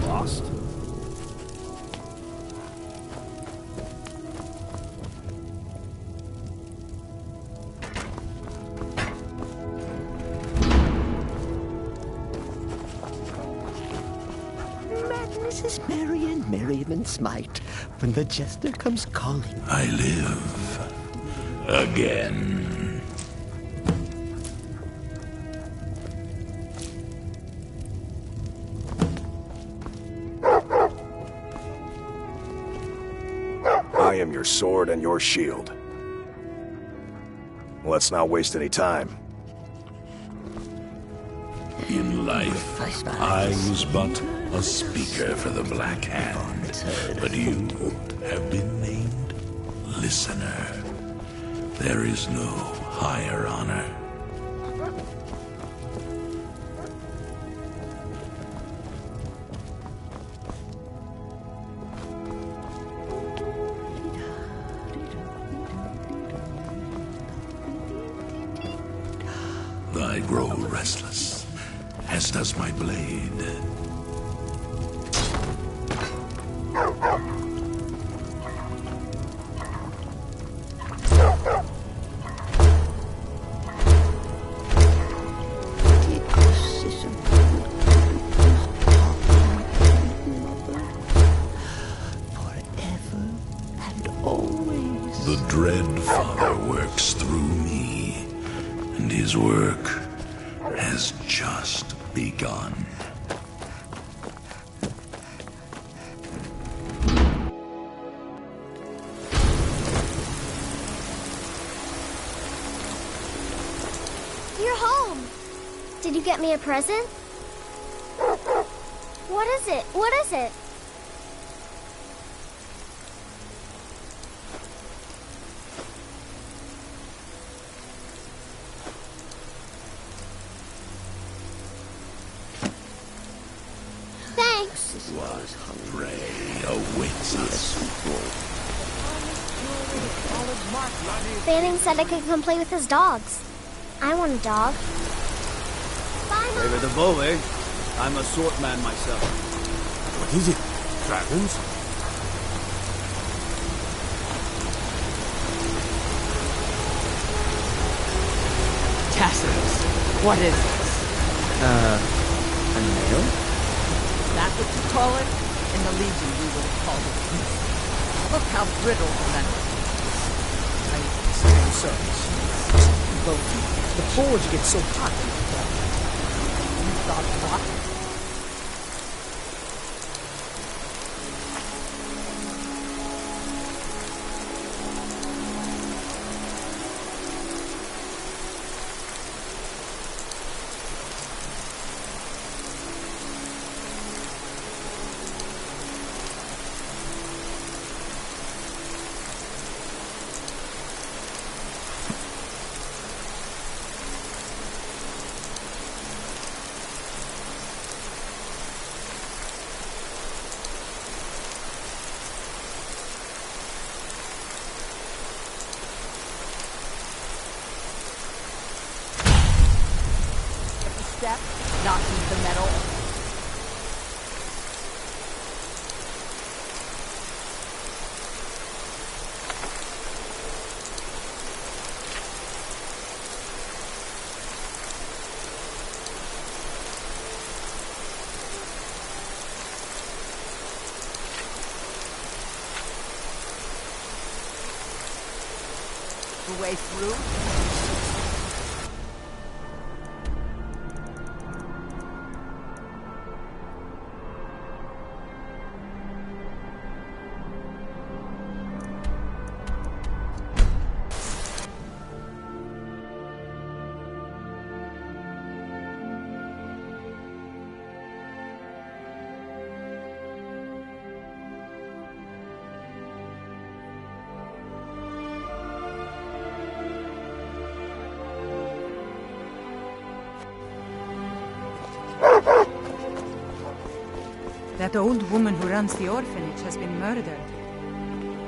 Lost? Madness is merry and merriment smite when the jester comes calling. I live again. I am your sword and your shield. Let's not waste any time. In life, I was but a speaker for the Black Hand, but you have been named Listener. There is no higher honor. I grow restless, as does my blade. The dread Father works through me, and his work has just begun. You're home. Did you get me a present? What is it? What is it? Thanks. What prey awaits us? Banning said I could come play with his dogs. I want a dog. Bye, Mom. Maybe the bow, eh? I'm a sword man myself. What is it? Dragons? Tacitus, what is this? A nail? That's what you call it? In the Legion, we would have called it beef. Look how brittle the metal is. I stand service. The forge gets so hot. You thought what? the way through? That old woman who runs the orphanage has been murdered.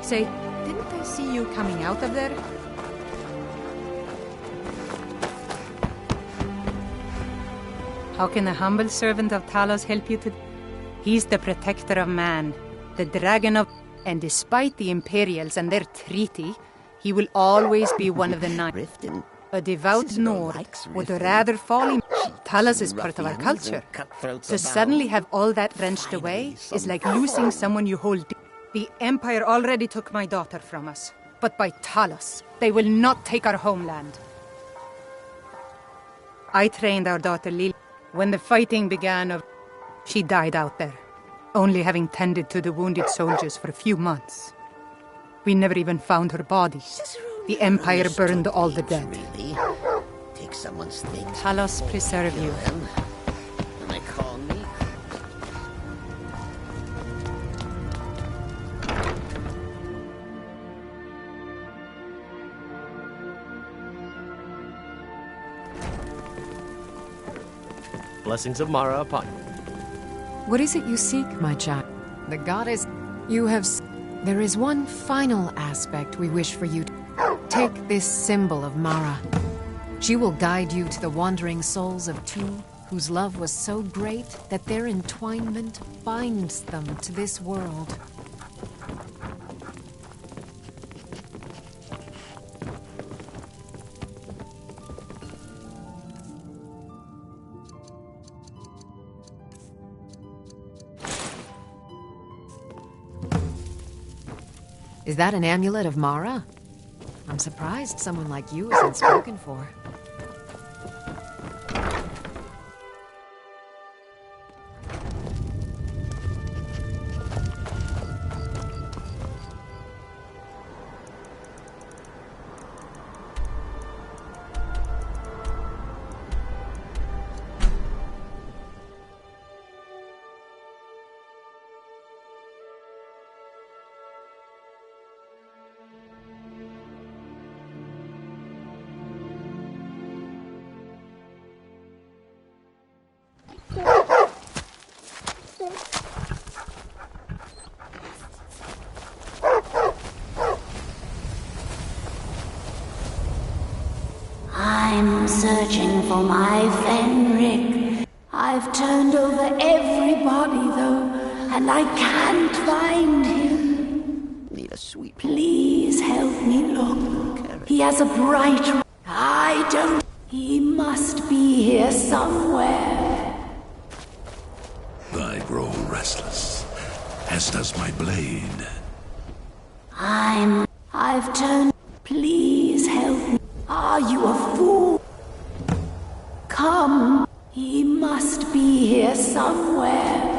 Say, didn't I see you coming out of there? How can a humble servant of Talos help you to... He's the protector of man, the dragon of... And despite the Imperials and their treaty, he will always be one of the nine. A devout Nord would rather fall in... Talos is part of our culture. To suddenly have all that wrenched away is like losing someone you hold... The Empire already took my daughter from us. But by Talos, they will not take our homeland. I trained our daughter Lily. When the fighting began, she died out there, only having tended to the wounded soldiers for a few months. We never even found her body. The Empire burned all the dead. Take someone's things. Talos preserve you. Am I calling me? Blessings of Mara upon you. What is it you seek, my child? The goddess you have... There is one final aspect we wish for you to... Take this symbol of Mara. She will guide you to the wandering souls of two whose love was so great that their entwinement binds them to this world. Is that an amulet of Mara? I'm surprised someone like you isn't spoken for. I'm searching for my Fenric. I've turned over everybody, though, and I can't find him. Need a sweet... Please help me look. He has a bright... I don't... He must be here somewhere. I grow restless, as does my blade. I've turned... Please help me. Are you a fool? Come. He must be here somewhere.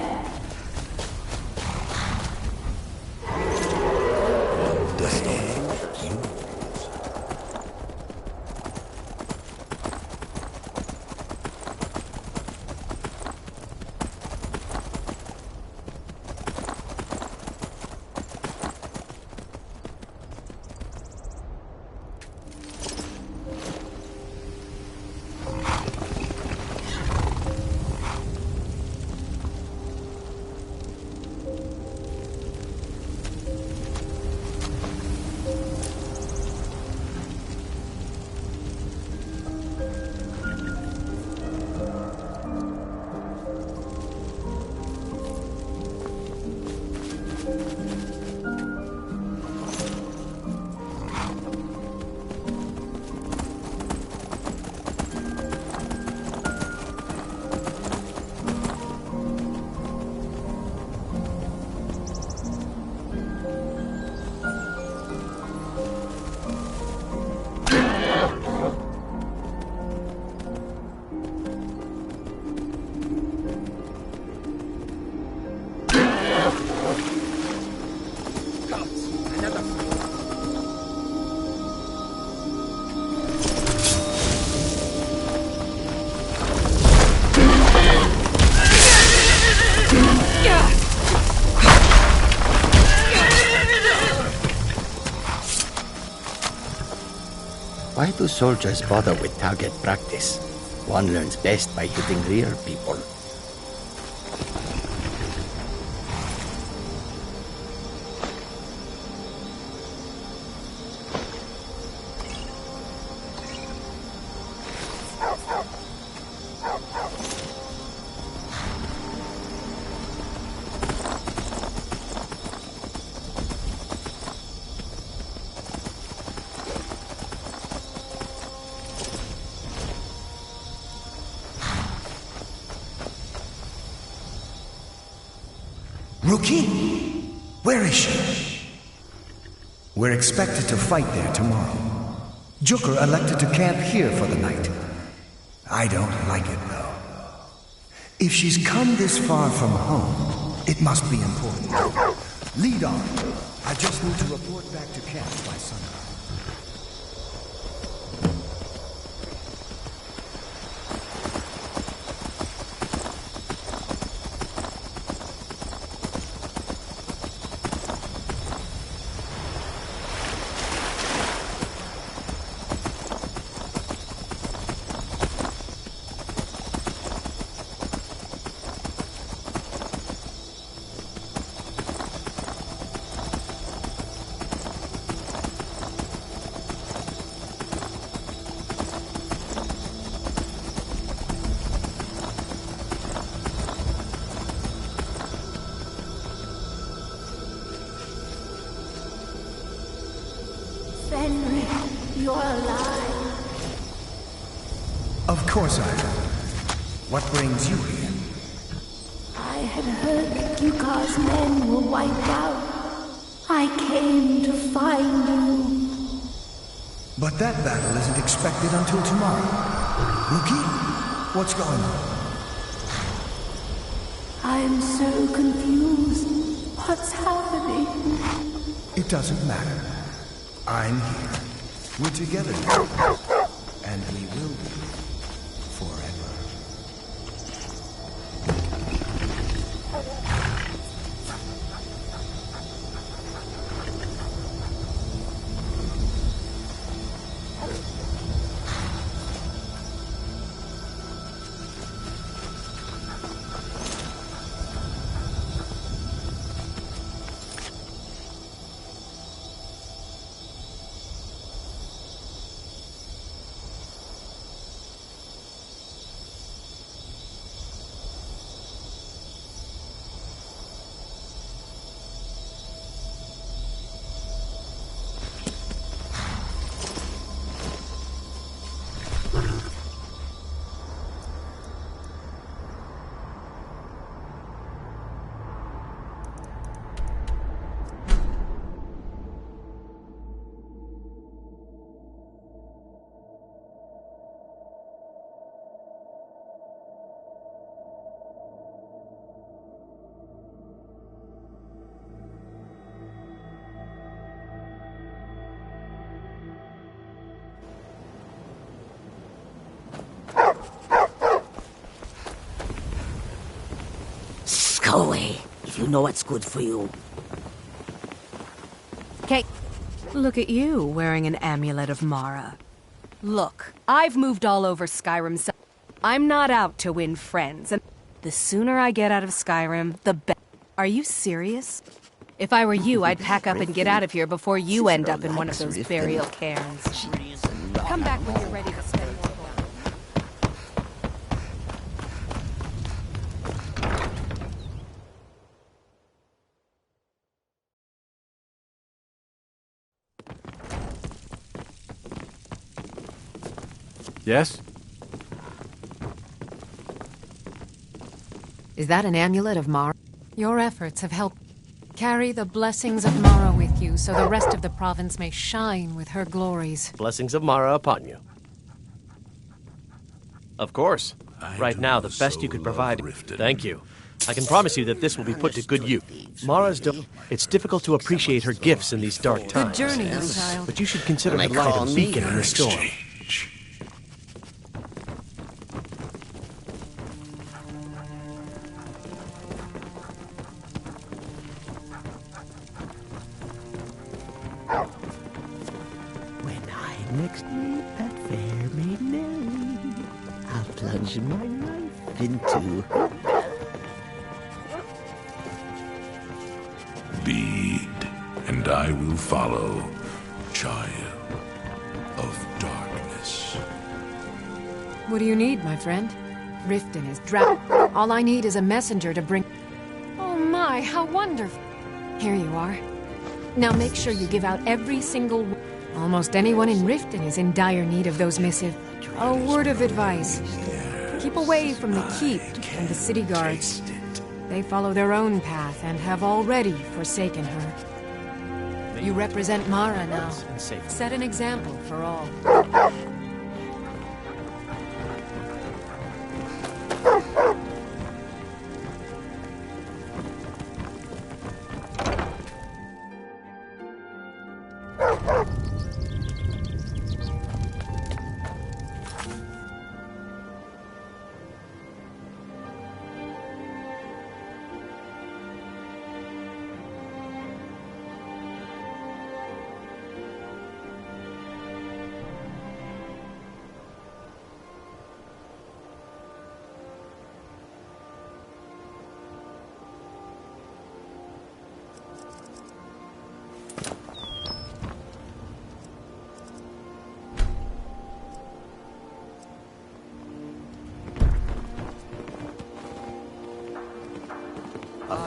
Why do soldiers bother with target practice? One learns best by hitting real people. Rookie? Where is she? We're expected to fight there tomorrow. Jooker elected to camp here for the night. I don't like it, though. If she's come this far from home, it must be important. Lead on. I just need to report back to camp by sunrise. You're alive. Of course I am. What brings you here? I had heard that Yukar's men were wiped out. I came to find you. But that battle isn't expected until tomorrow. Rookie, what's going on? I'm so confused. What's happening? It doesn't matter. I'm here. We're together now. And we will be forever. Go away, if you know what's good for you. Okay, look at you wearing an amulet of Mara. Look, I've moved all over Skyrim, so I'm not out to win friends, and the sooner I get out of Skyrim, the better. Are you serious? If I were you, I'd pack up and get out of here before you end up in one of those burial cairns. Come back when you're ready to spend more gold. Yes? Is that an amulet of Mara? Your efforts have helped carry the blessings of Mara with you so the rest of the province may shine with her glories. Blessings of Mara upon you. Of course. Right now, the best you could provide. Thank you. I can promise you that this will be put to good use. Mara's it's difficult to appreciate her gifts in these dark times. Good journey, little child. But you should consider her light a beacon in the storm. next night that fair maiden Nelly, I'll plunge my knife into her Lead, and I will follow, child of darkness. What do you need, my friend? Riften is drowned. All I need is a messenger to bring... Oh my, how wonderful. Here you are. Now make sure you give out every single... Almost anyone in Riften is in dire need of those missives. A word of advice. Keep away from the keep and the city guards. They follow their own path and have already forsaken her. You represent Mara now. Set an example for all.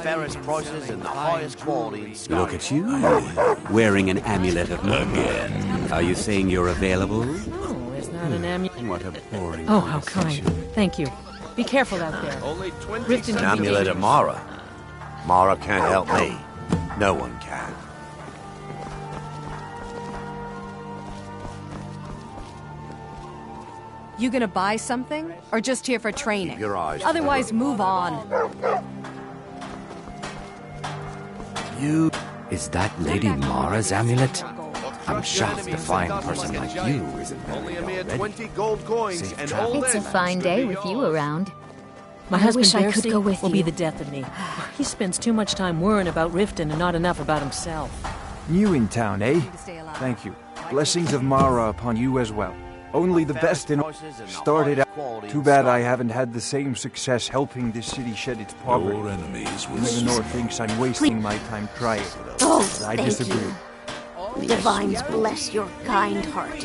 Fairest prices and the highest quality in Scotland. Look at you, wearing an amulet of again. Are you saying you're available? Oh, it's not an amulet. What a boring. Oh, how kind. Thank you. Be careful out there. Only 20 Riften An can be amulet of dangerous. Mara. Mara can't help me. No one can. You gonna buy something? Or just here for training? Keep your eyes Otherwise, move on. You... Is that Lady Mara's amulet? I'm shocked to find a person like you isn't Only a mere already. 20 gold coins and all It's a fine day with you around. My I husband wish I could Darcy go with will you. be the death of me. He spends too much time worrying about Riften and not enough about himself. New in town, eh? Thank you. Blessings of Mara upon you as well. Only the best in... Started out. Too bad I haven't had the same success helping this city shed its poverty. Your enemies will Even North thinks I'm wasting my time trying. Oh, But I thank disagree. you. Divines bless your kind heart.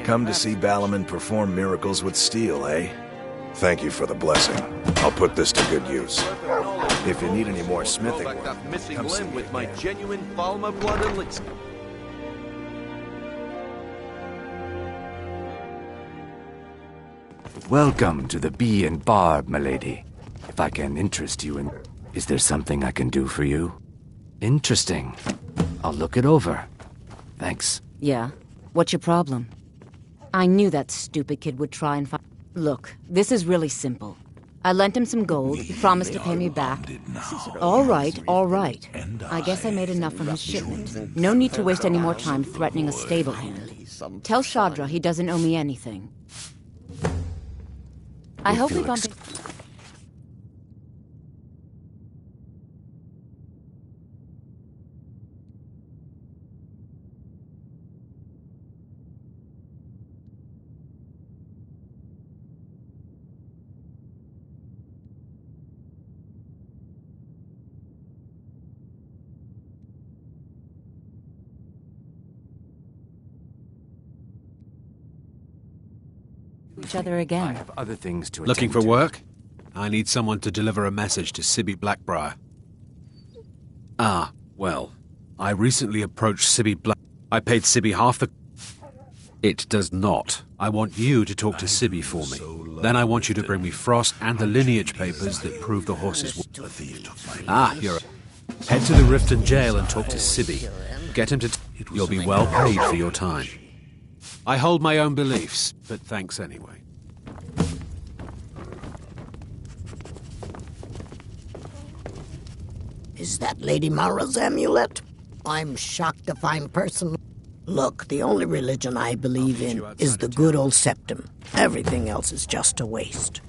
Come to see Balaman perform miracles with steel, eh? Thank you for the blessing. I'll put this to good use. If you need any more smithing like work, that missing come see limb me with my again. genuine Falma blood elixir. Welcome to the Bee and Barb, milady. If I can interest you in... Is there something I can do for you? Interesting. I'll look it over. Thanks. Yeah? What's your problem? I knew that stupid kid would try and find... Look, this is really simple. I lent him some gold, he promised to pay me back. All right, all right. I guess I made enough from his shipment. No need to waste any more time threatening a stable hand. Tell Shadra he doesn't owe me anything. I hope we bump into... each other again. I have other things to Looking attend for to. work? I need someone to deliver a message to Sibby Blackbriar. Ah, well, I recently approached Sibby Black... I paid Sibby half the... It does not. I want you to talk to Sibby for me. Then I want you to bring me Frost and the lineage papers that prove the horses... Ah, you're... Head to the Riften jail and talk to Sibby. Get him to... You'll be well paid for your time. I hold my own beliefs, but thanks anyway. Is that Lady Mara's amulet? I'm shocked to find person. Look, the only religion I believe in is the good old septum. Everything else is just a waste.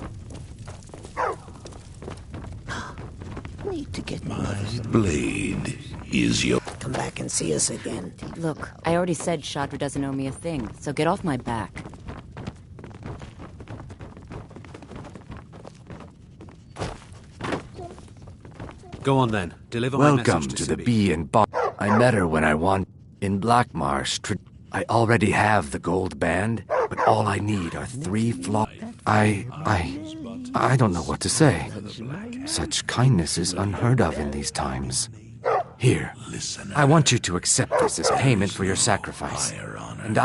Need to get My blade is your... come back and see us again. Look, I already said Shadra doesn't owe me a thing, so get off my back. Go on then. Deliver my Welcome message to to the Sibby. Bee and Bar. I met her when I want in Blackmarsh. I already have the gold band, but all I need are 3 flaws. I don't know what to say. Such kindness is unheard of in these times. Here, I want you to accept this as payment for your sacrifice. And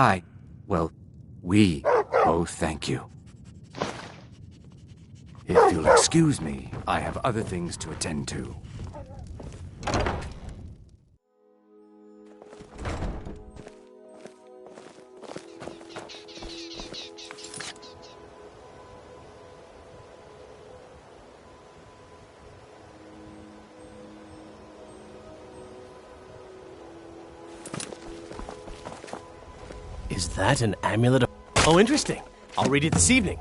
we both thank you. If you'll excuse me, I have other things to attend to. Is that an amulet of... Oh, interesting. I'll read it this evening.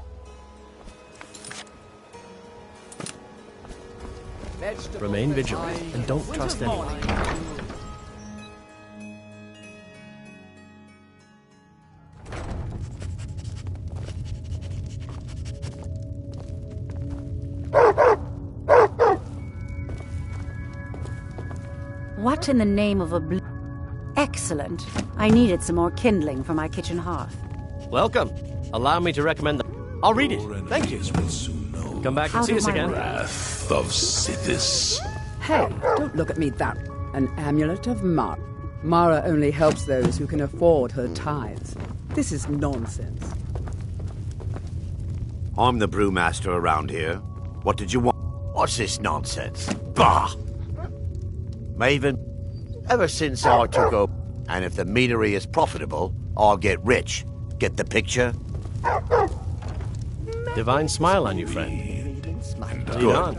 Remain vigilant and don't trust anyone. What in the name of a Excellent. I needed some more kindling for my kitchen hearth. Welcome. Allow me to recommend them. I'll read it. Thank you. Come back and see us again. Wrath of Sithis. Hey, don't look at me that. An amulet of Mara. Mara only helps those who can afford her tithes. This is nonsense. I'm the brewmaster around here. What did you want? What's this nonsense? Bah! Maven, ever since I took up, and if the meadery is profitable, I'll get rich. Get the picture? Divine smile on you, friend. Good.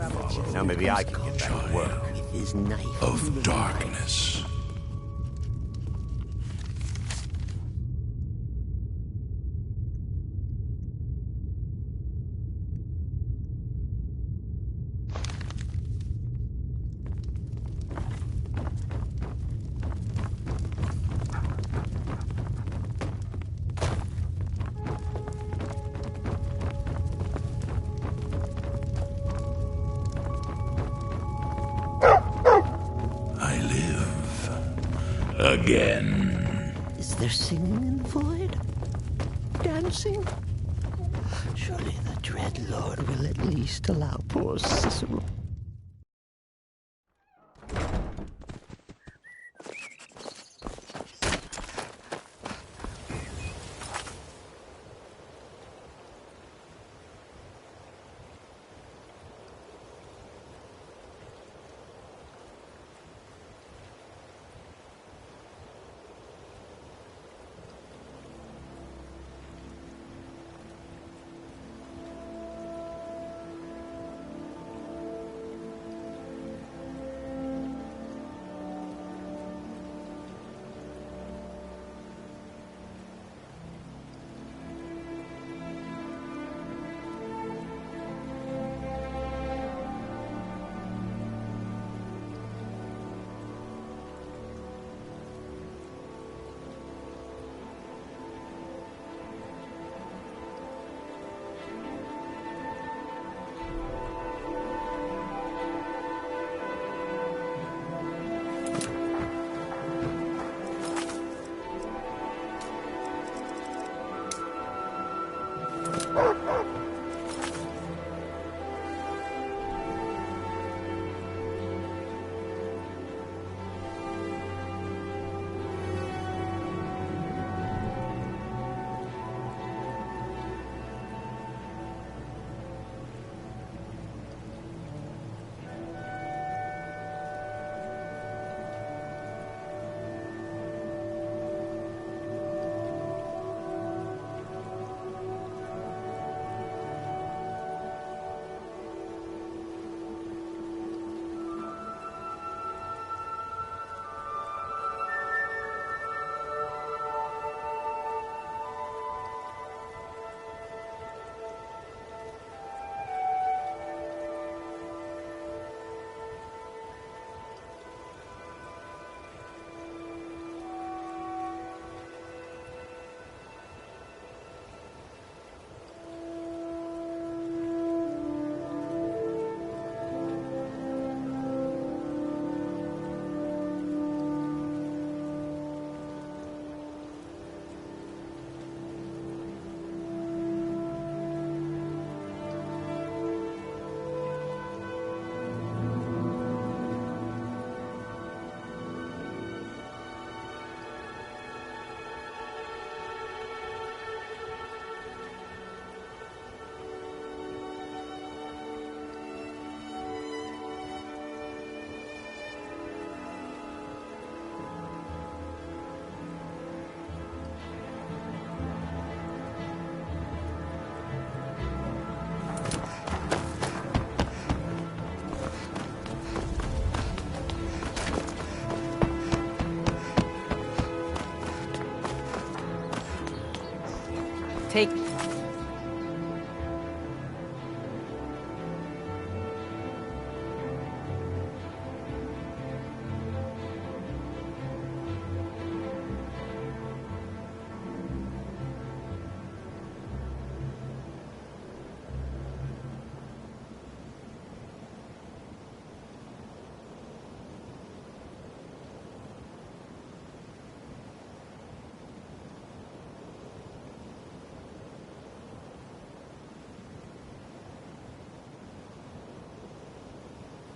Now maybe I can get back to work. Of darkness. Again. Is there singing in the void? Dancing? Surely the dread Lord will at least allow poor Cicero.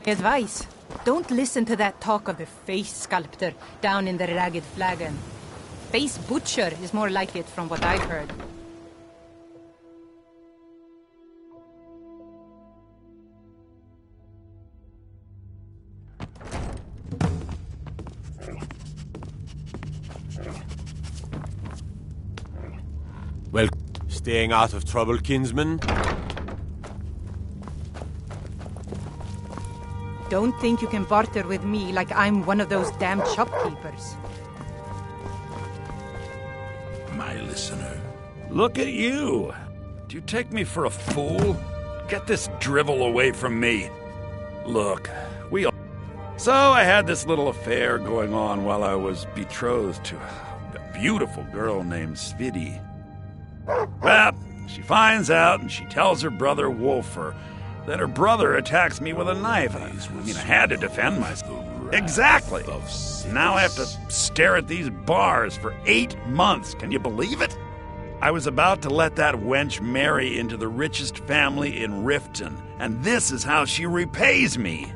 Advice. Don't listen to that talk of the face sculptor down in the Ragged Flagon. Face butcher is more like it from what I've heard. Well, staying out of trouble, kinsman? Don't think you can barter with me like I'm one of those damn shopkeepers. My listener. Look at you! Do you take me for a fool? Get this drivel away from me. Look, So I had this little affair going on while I was betrothed to a beautiful girl named Svidi. Well, she finds out and she tells her brother Wolfer that her brother attacks me with a knife. I had to defend myself. Exactly. Now I have to stare at these bars for 8 months. Can you believe it? I was about to let that wench marry into the richest family in Riften, and this is how she repays me.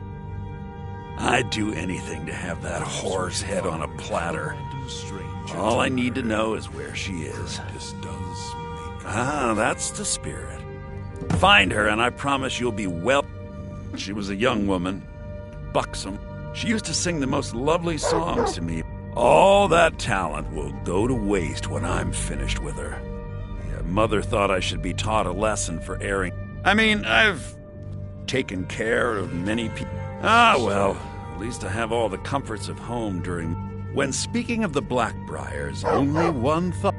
I'd do anything to have that whore's head on a platter. All I need to know is where she is. That's the spirit. Find her, and I promise you'll be well. She was a young woman, buxom. She used to sing the most lovely songs to me. All that talent will go to waste when I'm finished with her. Yeah, Mother thought I should be taught a lesson for erring. I mean, I've taken care of many people. Well, at least I have all the comforts of home during... When speaking of the Blackbriars, only one thought.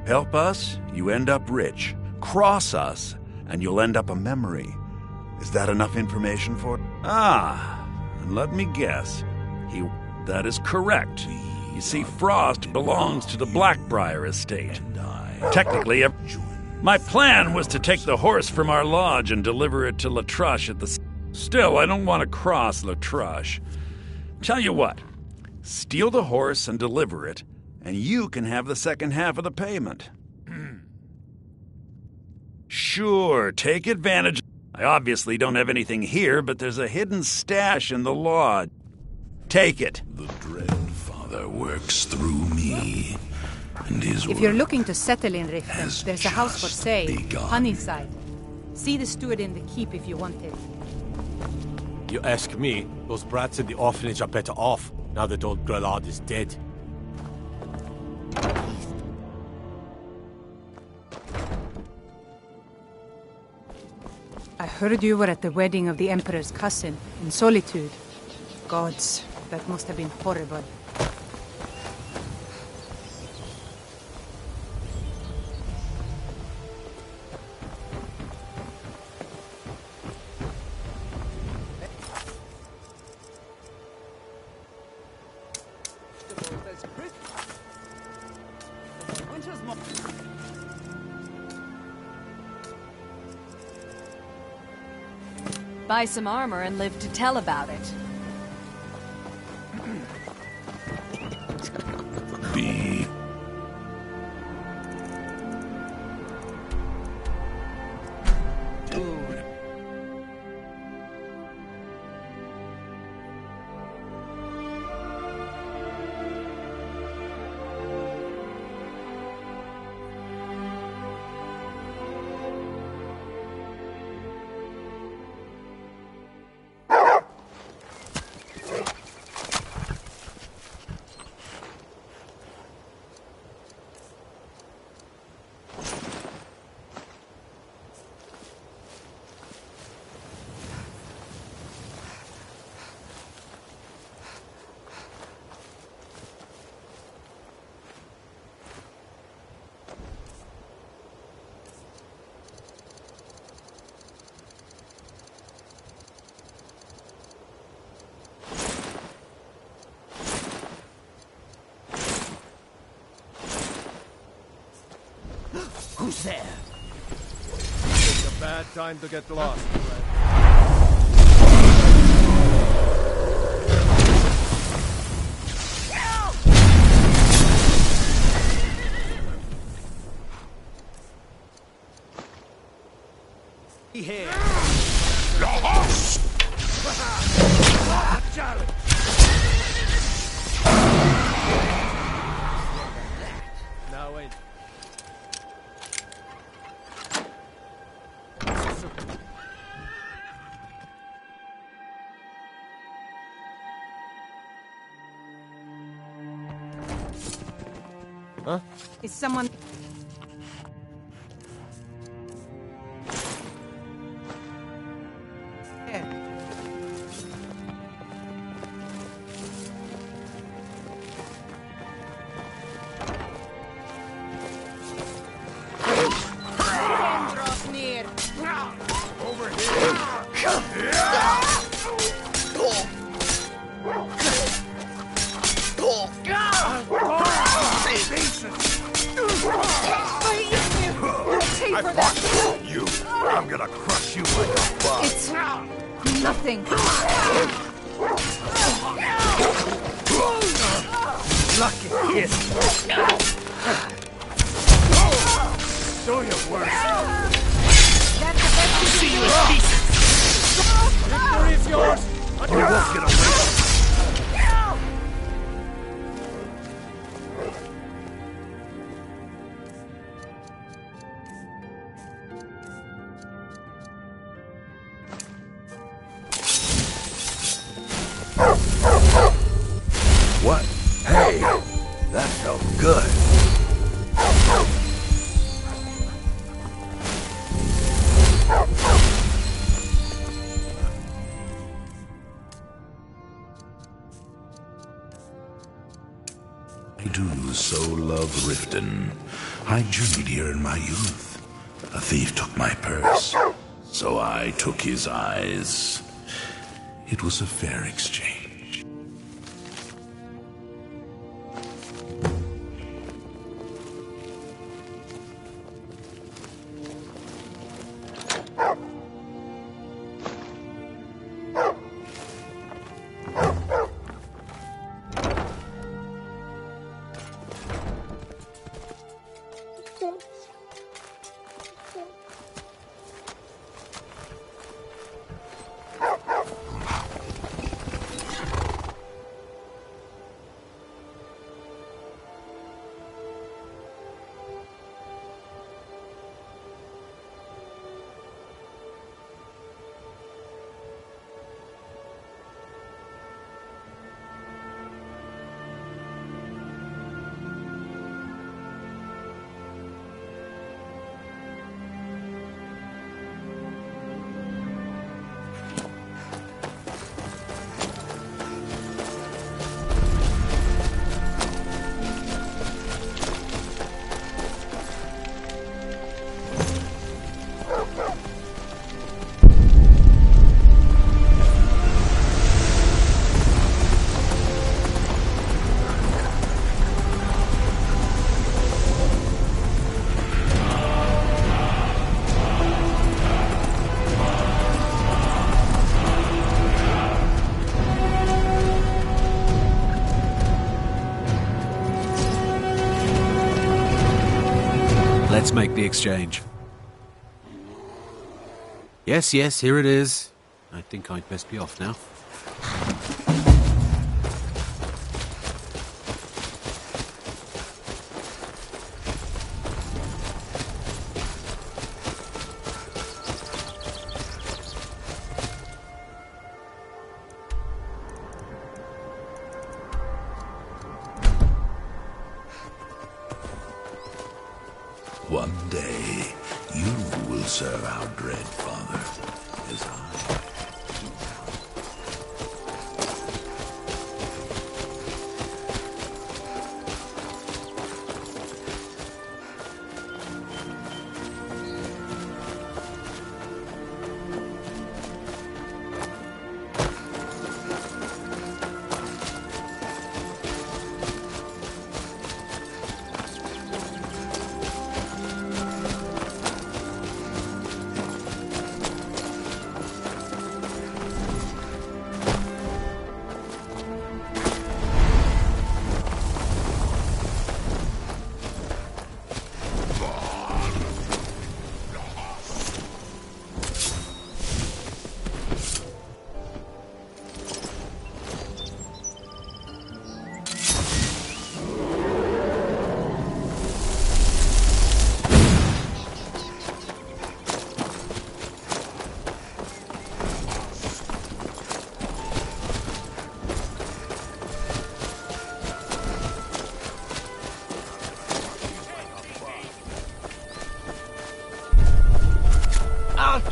Help us, you end up rich. Cross us, and you'll end up a memory. Is that enough information for... And let me guess. That is correct. You see, Frost belongs to the Blackbriar estate. Technically, my plan was to take the horse from our lodge and deliver it to Latrush at the... Still, I don't want to cross Latrush. Tell you what, steal the horse and deliver it, and you can have the second half of the payment. Sure, take advantage. I obviously don't have anything here, but there's a hidden stash in the lodge. Take it. The Dread Father works through me, and his If you're looking to settle in Riften, there's a house for sale, Honeyside. See the steward in the keep if you want it. You ask me, those brats in the orphanage are better off, now that old Grelad is dead. I heard you were at the wedding of the Emperor's cousin, in Solitude. Gods, that must have been horrible. Buy some armor and live to tell about it. Who's there? It's a bad time to get lost. Here. The horse! Huh? Is someone... I fought you. I'm gonna crush you like a bug. It's nothing. Lucky kid. Show your worst. See you in pieces. Victory is yours. You won't get away. What? Hey, that felt good. I do so love Riften. I journeyed here in my youth. A thief took my purse, so I took his eyes. It was a fair exchange. Let's make the exchange. Yes, yes, here it is. I think I'd best be off now. One day, you will serve our dread father, as I.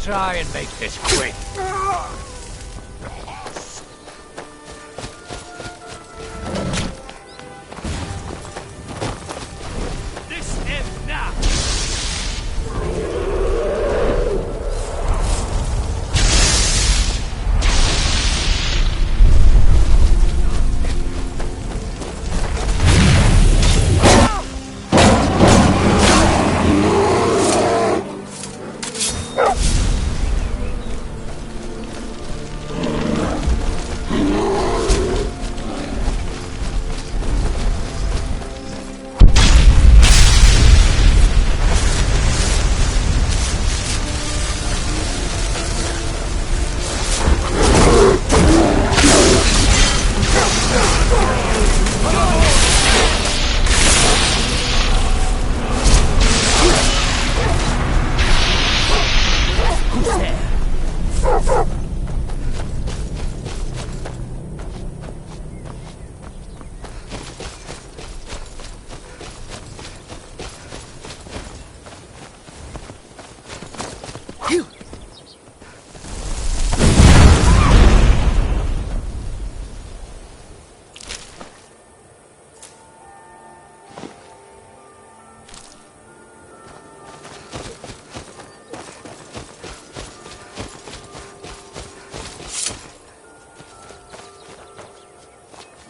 try and make this quick. This ends now!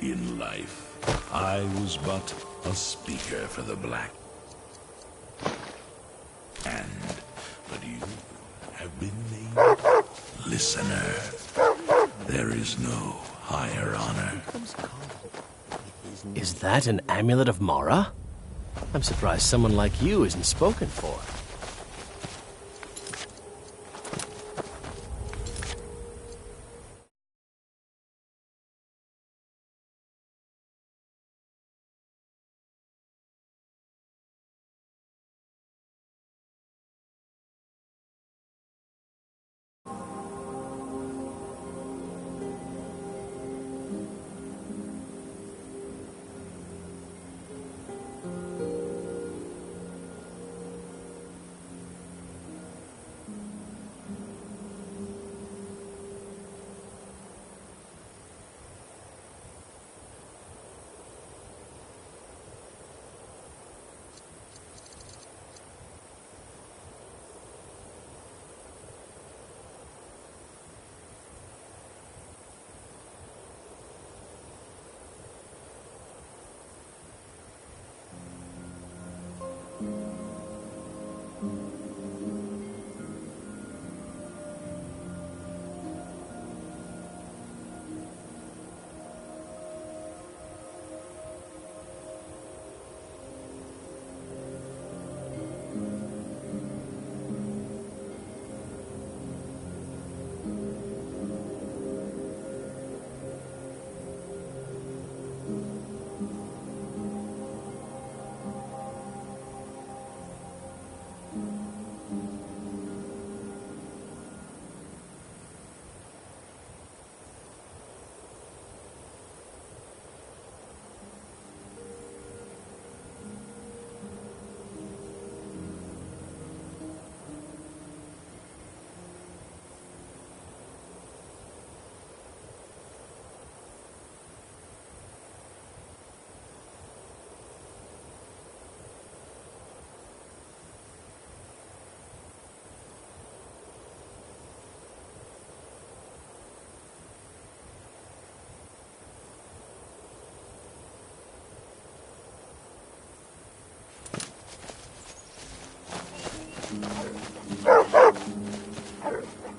In life, I was but a speaker for the black. But you have been named listener. There is no higher honor. Is that an amulet of Mara? I'm surprised someone like you isn't spoken for.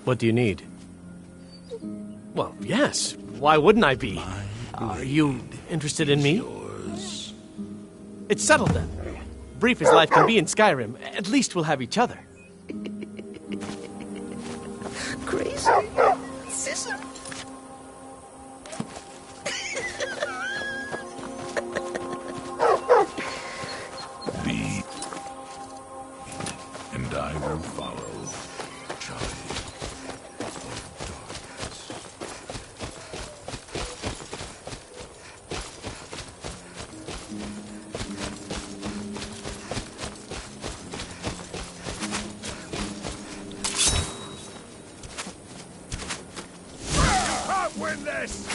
What do you need? Well, yes. Why wouldn't I be? Are you interested in me? It's settled then. Brief as life can be in Skyrim, at least we'll have each other. Crazy. Sister. Be, and I will follow. in this!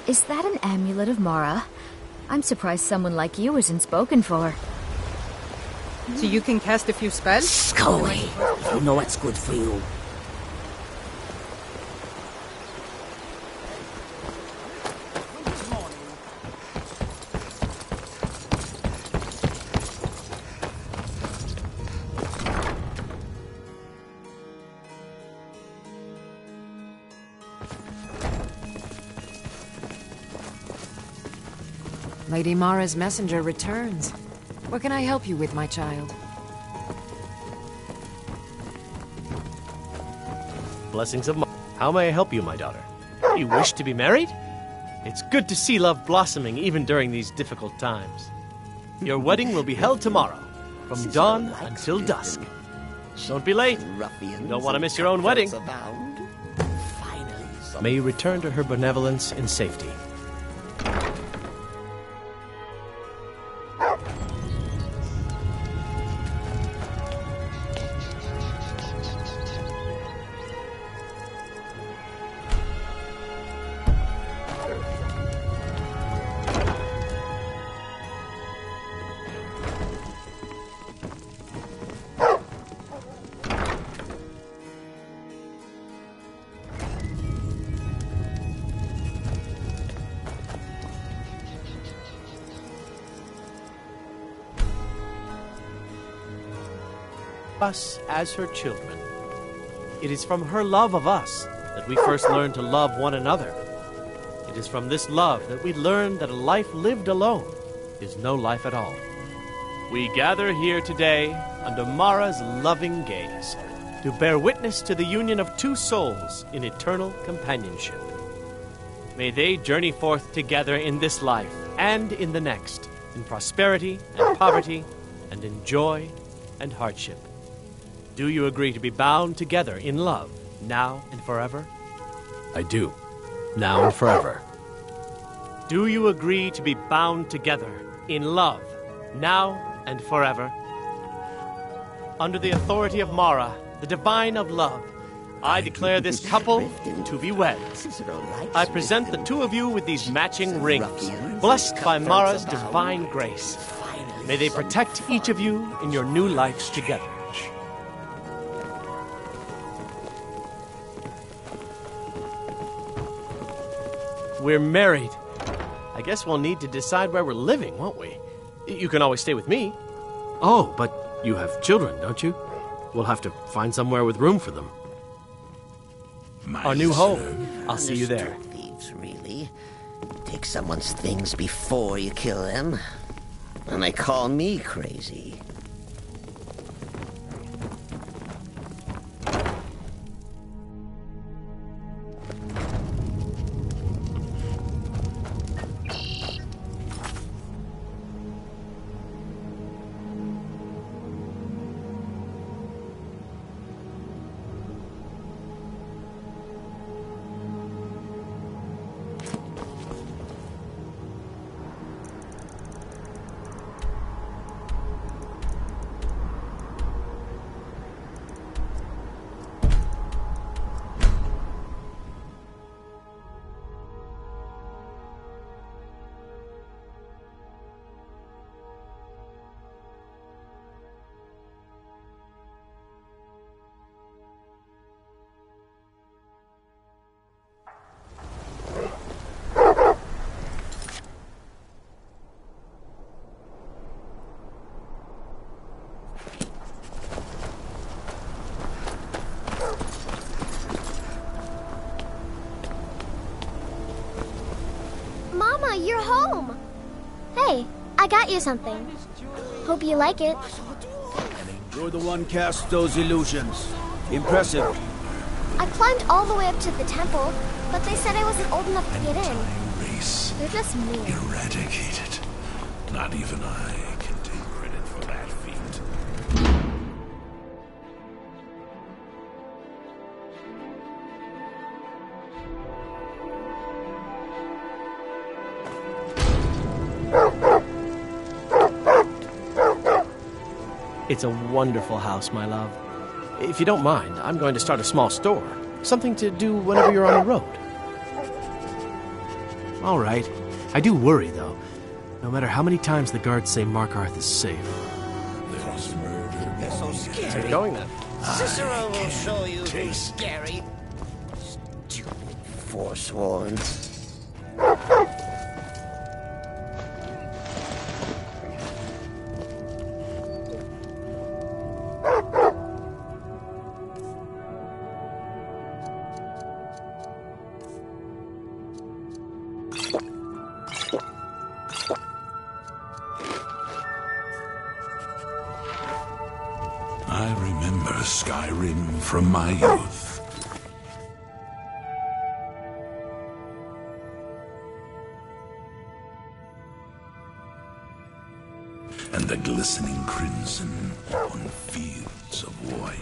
Is that an amulet of Mara? I'm surprised someone like you isn't spoken for. So you can cast a few spells? Go away. You know what's good for you. Lady Mara's messenger returns. What can I help you with, my child? Blessings of Mara. How may I help you, my daughter? You wish to be married? It's good to see love blossoming even during these difficult times. Your wedding will be held tomorrow, from dawn until dusk. Don't be late. You don't want to miss your own wedding. May you return to her benevolence in safety. Us as her children. It is from her love of us that we first learn to love one another. It is from this love that we learn that a life lived alone is no life at all. We gather here today under Mara's loving gaze to bear witness to the union of two souls in eternal companionship. May they journey forth together in this life and in the next, in prosperity and poverty, and in joy and hardship. Do you agree to be bound together in love, now and forever? I do, now and forever. Do you agree to be bound together in love, now and forever? Under the authority of Mara, the divine of love, I declare this couple to be wed. I present the two of you with these matching rings, blessed by Mara's divine grace. May they protect each of you in your new lives together. We're married. I guess we'll need to decide where we're living, won't we? You can always stay with me. Oh, but you have children, don't you? We'll have to find somewhere with room for them. Our new home. I'll see you there. Thieves, really. Take someone's things before you kill them. And they call me crazy. I got you something. Hope you like it. You're the one casts those illusions. Impressive. I climbed all the way up to the temple, but they said I wasn't old enough to get in. Race They're just mean. eradicated. Not even I can take credit for that feat. It's a wonderful house, my love. If you don't mind, I'm going to start a small store. Something to do whenever you're on the road. All right. I do worry, though. No matter how many times the guards say Markarth is safe. There's murder. They're so scary. Keep going, then. Cicero will show you who's scary. Stupid forsworn. I remember Skyrim from my youth. And the glistening crimson on fields of white.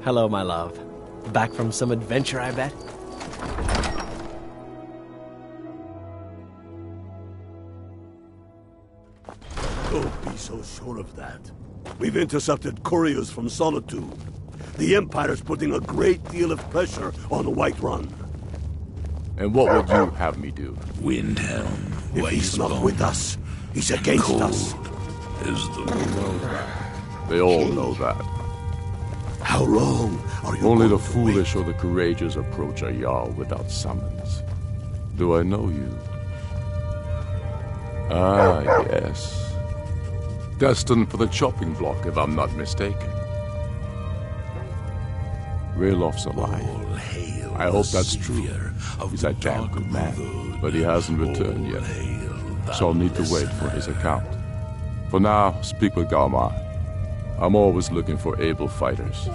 Hello, my love. Back from some adventure, I bet? Don't be so sure of that. We've intercepted couriers from Solitude. The Empire's putting a great deal of pressure on Whiterun. And what would you have me do? Windhelm. If he's not with us, he's against us. Is the They all know that. How long are you Only going the to foolish or the courageous approach a Jarl without summons. Do I know you? Ah, yes. Destined for the chopping block, if I'm not mistaken. Raylof's alive. I hope that's true. He's a damn good man, but he hasn't returned yet. So I'll need to wait for his account. For now, speak with Galmar. I'm always looking for able fighters.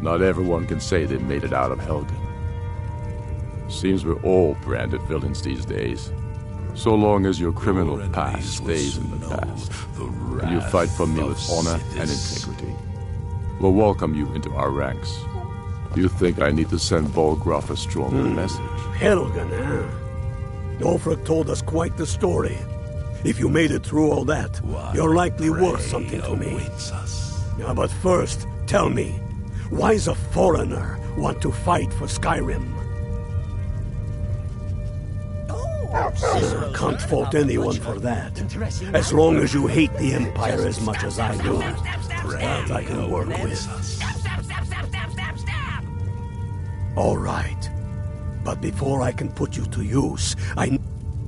Not everyone can say they made it out of Helgen. Seems we're all branded villains these days. So long as your criminal past stays in the past, and you fight for me with honor and integrity, we'll welcome you into our ranks. Do you think I need to send Volgraf a stronger message? Helgen, huh? Ulfric told us quite the story. If you made it through all that, you're likely worth something to me. Yeah, but first, tell me, why does a foreigner want to fight for Skyrim? Can't fault anyone for that. As long as you hate the Empire as much as I do, that I can work with. All right. But before I can put you to use,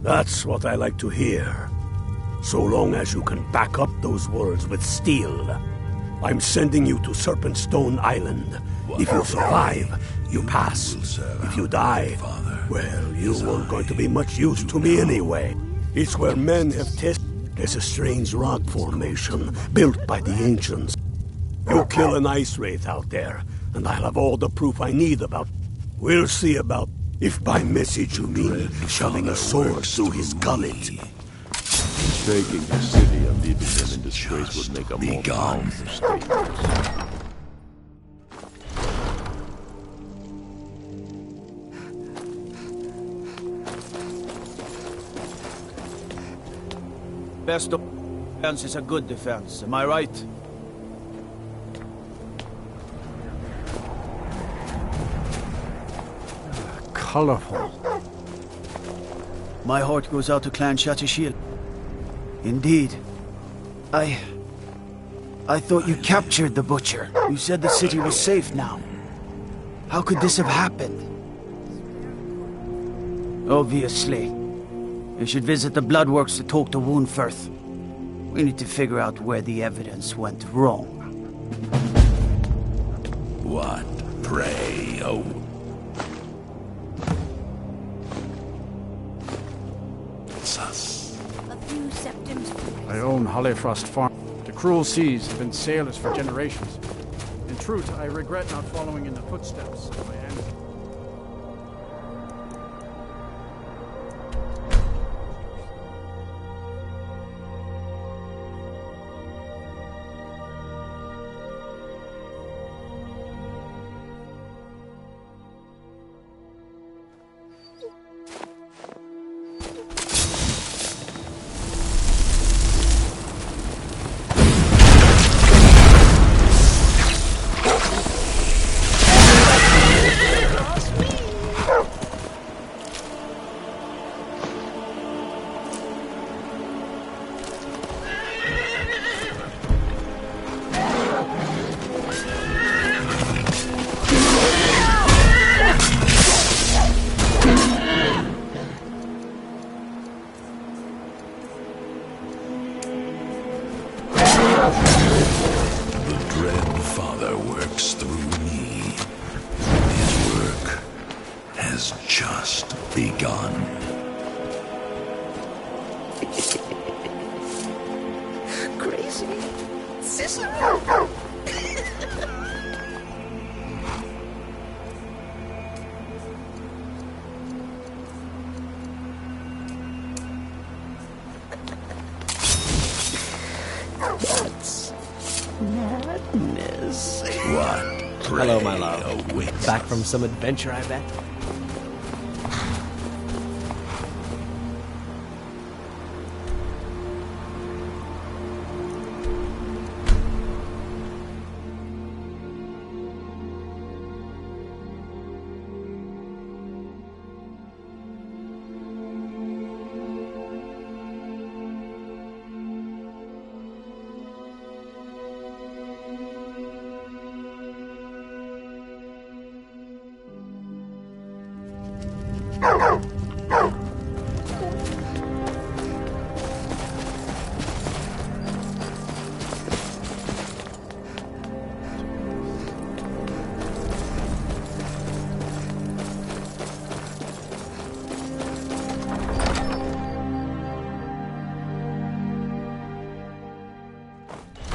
that's what I like to hear. So long as you can back up those words with steel. I'm sending you to Serpentstone Island. If you survive, you pass. If you die, well, you weren't going to be much use to me anyway. It's where men have tested. There's a strange rock formation built by the ancients. You kill an ice wraith out there, and I'll have all the proof I need about. We'll see about if by message you mean shoving a sword through his gullet. Taking the city and leaving them in disgrace would make a more powerful statement. Best defense is a good defense, am I right? Colorful. My heart goes out to Clan Shatashil. Indeed. I thought you captured the Butcher. You said the city was safe now. How could this have happened? Obviously. You should visit the Bloodworks to talk to Woundfirth. We need to figure out where the evidence went wrong. What, pray, oh... I own Hollifrost Farm. The cruel seas have been sailors for generations. In truth, I regret not following in the footsteps of my ancestors. Madness. What? Hello, my love. Back from some adventure, I bet?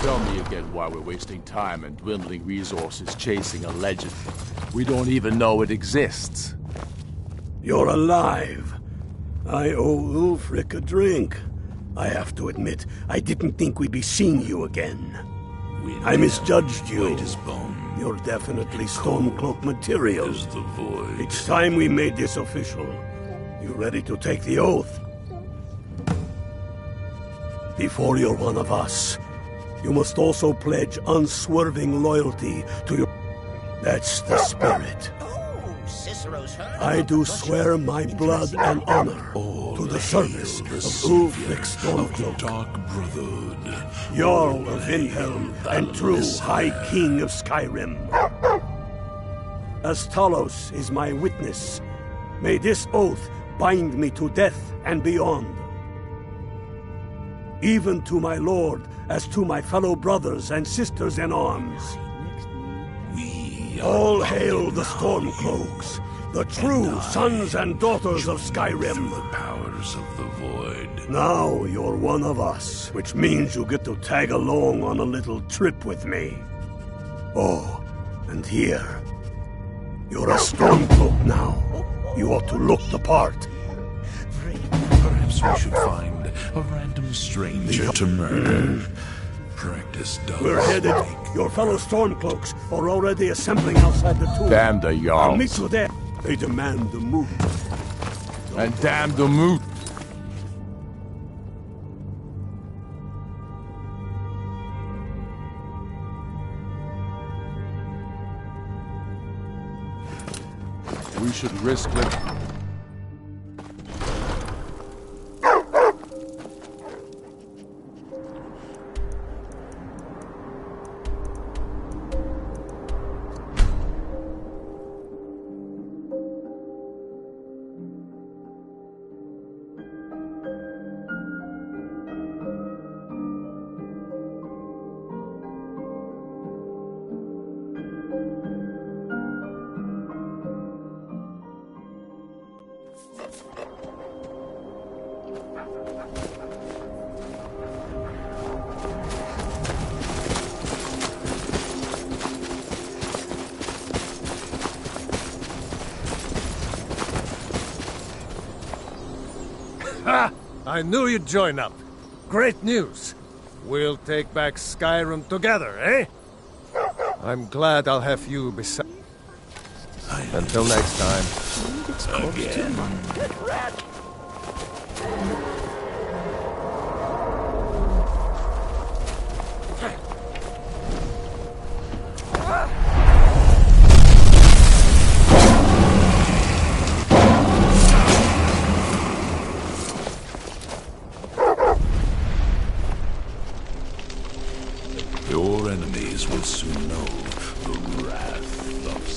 Tell me again why we're wasting time and dwindling resources chasing a legend. We don't even know it exists. You're alive. I owe Ulfric a drink. I have to admit, I didn't think we'd be seeing you again. I misjudged you. You're definitely Stormcloak material. It's time we made this official. You ready to take the oath? Before you're one of us, you must also pledge unswerving loyalty to your... That's the spirit. I do swear my blood and honor to the service of Ulfric Stormcloak, Dark Brotherhood, Jarl of Windhelm and true High King of Skyrim. As Talos is my witness, may this oath bind me to death and beyond. Even to my lord, as to my fellow brothers and sisters in arms. All hail the Stormcloaks, the true sons and daughters of Skyrim. The powers of the void. Now you're one of us, which means you get to tag along on a little trip with me. Oh, and here, you're a Stormcloak now. You ought to look the part. Perhaps we should find a random stranger to murder. Practice does. We're headed. Your fellow Stormcloaks are already assembling outside the tomb. Damn the Jarls. I'll meet you there. They demand the moot. And damn the moot. We should risk it. Ha! I knew you'd join up. Great news. We'll take back Skyrim together, eh? I'm glad I'll have you beside... Until next time. Again. Your enemies will soon know the wrath of